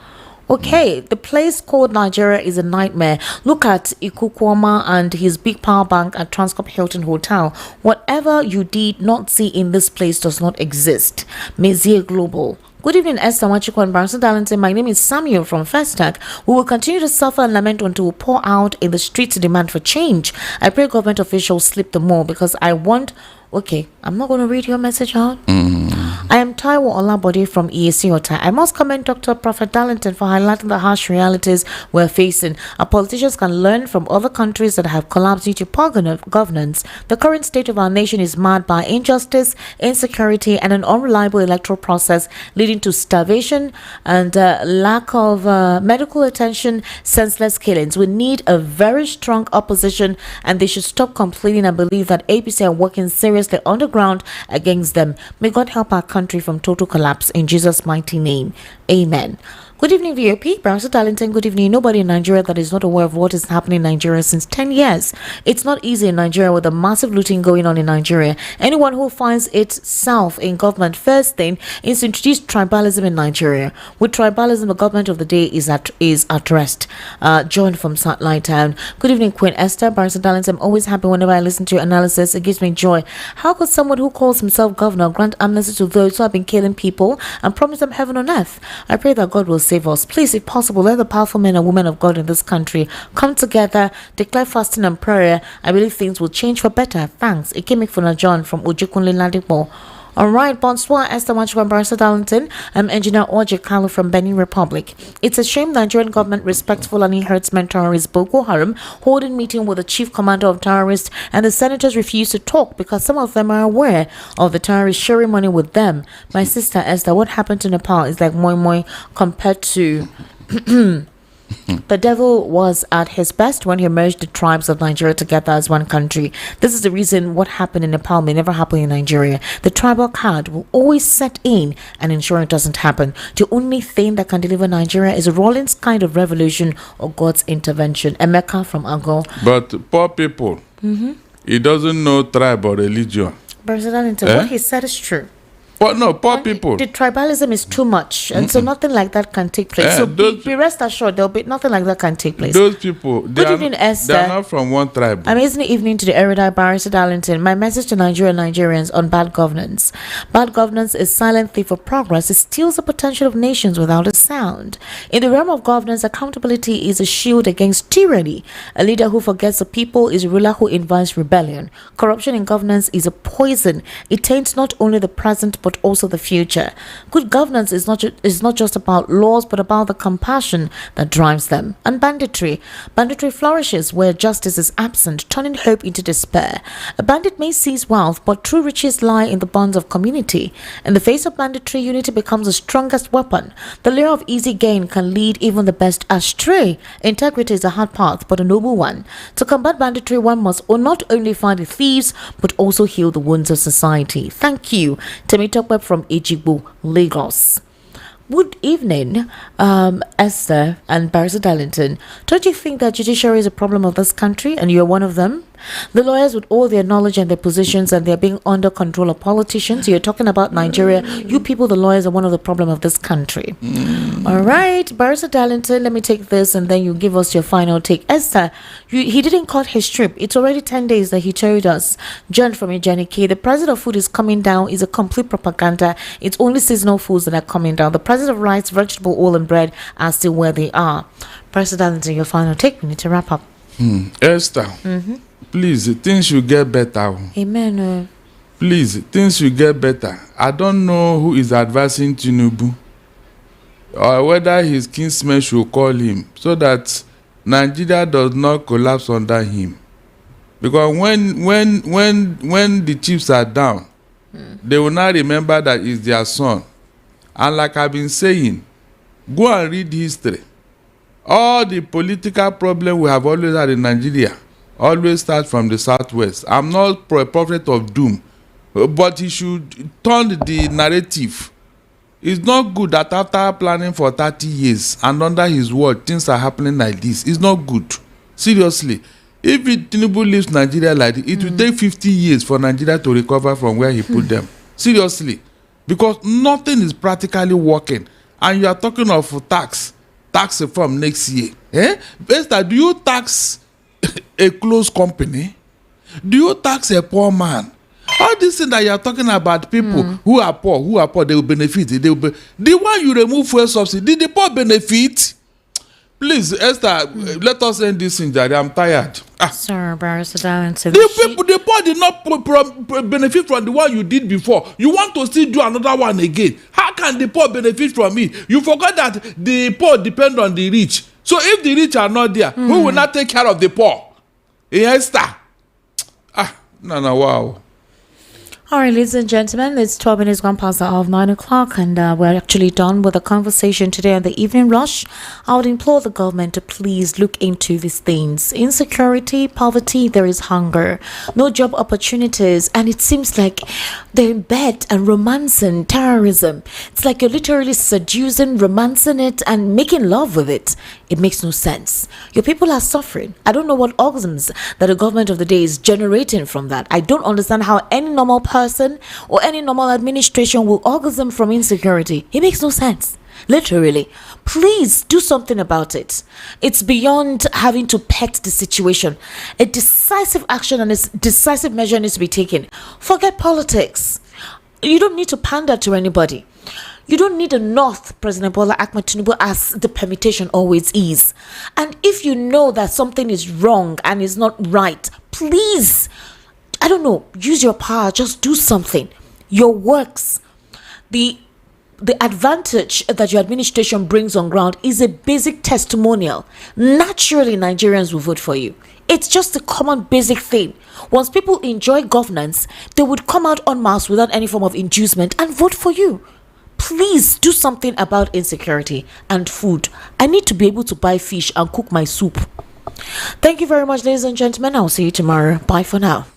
Okay, the place called Nigeria is a nightmare. Look at Ikukwama and his big power bank at Transcorp Hilton Hotel. Whatever you did not see in this place does not exist. Mezier Global. Good evening, Esther Wachiko and Barrister Darlington. My name is Samuel from Festac. We will continue to suffer and lament until we pour out in the streets to demand for change. I pray government officials slip the more because I want... Okay, I'm not going to read your message out. I am Taiwo Olabode from EAC. I must commend Dr. Prophet Darlington for highlighting the harsh realities we're facing. Our politicians can learn from other countries that have collapsed due to poor governance. The current state of our nation is marred by injustice, insecurity, and an unreliable electoral process leading to starvation and lack of medical attention, senseless killings. We need a very strong opposition, and they should stop complaining and believe that APC are working seriously on the ground against them. May God help our country from total collapse in Jesus' mighty name. Amen. Good evening, VOP. Barrister Darlington, good evening. Nobody in Nigeria that is not aware of what is happening in Nigeria since 10 years. It's not easy in Nigeria with the massive looting going on in Nigeria. Anyone who finds itself in government, first thing is to introduce tribalism in Nigeria. With tribalism, the government of the day is at rest. John from Satellite Town. Good evening, Queen Esther. Barrister Darlington, I'm always happy whenever I listen to your analysis. It gives me joy. How could someone who calls himself governor grant amnesty to those who have been killing people and promise them heaven on earth? I pray that God will save us. Please, if possible, let the powerful men and women of God in this country come together, declare fasting and prayer. I believe things will change for better. Thanks. Ikemik John from Ojukunle Ladipo. All right, bonsoir, Esther Machuan, Barrister Darlington. I'm Engineer Oje Kalu from Benin Republic. It's a shame the Nigerian government respects Fulani herdsmen terrorist Boko Haram holding meeting with the chief commander of terrorists, and the senators refuse to talk because some of them are aware of the terrorists sharing money with them. My sister Esther, what happened to Nepal is like moi moi compared to the devil was at his best when he merged the tribes of Nigeria together as one country. This is the reason what happened in Nepal may never happen in Nigeria. The tribal card will always set in and ensure it doesn't happen. The only thing that can deliver Nigeria is a Rawlings kind of revolution or God's intervention. Emeka from Agor. But poor people, he doesn't know tribe or religion. President, what he said is true. Well, no, poor people. The tribalism is too much, and so nothing like that can take place. So be rest assured, there'll be nothing like that can take place. Those people, good evening, Esther. They are not from one tribe. Amazing evening to the erudite Barrister Darlington. My message to Nigerians on bad governance. Bad governance is silent thief of progress. It steals the potential of nations without a sound. In the realm of governance, accountability is a shield against tyranny. A leader who forgets the people is a ruler who invites rebellion. Corruption in governance is a poison. It taints not only the present but also the future. Good governance is not just about laws but about the compassion that drives them. And banditry flourishes where justice is absent, turning hope into despair. A bandit may seize wealth, but true riches lie in the bonds of community. In the face of banditry, unity becomes the strongest weapon. The lure of easy gain can lead even the best astray. Integrity is a hard path but a noble one. To combat banditry, one must not only find the thieves but also heal the wounds of society. Thank you. Temitope from Ejigbo, Lagos. Good evening, Esther and Barrister Darlington. Don't you think that judiciary is a problem of this country and you're one of them? The lawyers with all their knowledge and their positions, and they're being under control of politicians. You're talking about Nigeria. You people, the lawyers, are one of the problem of this country. All right, Barrister Darlington, let me take this and then you give us your final take. Esther, he didn't cut his trip. It's already 10 days that he told us. John from Ijanike, the price of food is coming down is a complete propaganda. It's only seasonal foods that are coming down. The prices of rice, vegetable oil and bread are still where they are. Barrister Darlington, your final take. We need to wrap up. Esther, please, things should get better. Amen. Please, things should get better. I don't know who is advising Tinubu or whether his kinsmen should call him so that Nigeria does not collapse under him. Because when the chiefs are down, they will not remember that it's their son. And like I've been saying, go and read history. All the political problem we have always had in Nigeria always start from the southwest. I'm not a prophet of doom, but he should turn the narrative. It's not good that after planning for 30 years and under his word, things are happening like this. It's not good. Seriously. If Tinubu leaves Nigeria like this, it will take 50 years for Nigeria to recover from where he put them. Seriously. Because nothing is practically working. And you are talking of tax reform next year. Esther, do you tax a closed company? Do you tax a poor man? All these things that you are talking about, people who are poor, they will benefit. The one you remove fuel subsidy, did the poor benefit? Please, Esther, let us end this thing, Jare. I'm tired. Sir, Barrister Darlington. The poor did not benefit from the one you did before. You want to still do another one again. How can the poor benefit from it? You forgot that the poor depend on the rich. So if the rich are not there, who will not take care of the poor? Esther. No, wow. All right, ladies and gentlemen, it's 12 minutes gone past the hour of 9 o'clock, and we're actually done with the conversation today on the evening rush. I would implore the government to please look into these things. Insecurity, poverty, there is hunger, no job opportunities, and it seems like they're in bed and romancing terrorism. It's like you're literally seducing, romancing it, and making love with it. It makes no sense. Your people are suffering. I don't know what orgasms that the government of the day is generating from that. I don't understand how any normal person or any normal administration will orgasm from insecurity. It makes no sense. Literally. Please do something about it. It's beyond having to pet the situation. A decisive action and a decisive measure needs to be taken. Forget politics. You don't need to pander to anybody. You don't need a North President Bola Ahmed Tinubu as the permutation always is. And if you know that something is wrong and is not right, please, I don't know, use your power, just do something. Your works, the advantage that your administration brings on ground is a basic testimonial. Naturally, Nigerians will vote for you. It's just a common basic thing. Once people enjoy governance, they would come out en masse without any form of inducement and vote for you. Please do something about insecurity and food. I need to be able to buy fish and cook my soup. Thank you very much, ladies and gentlemen. I'll see you tomorrow. Bye for now.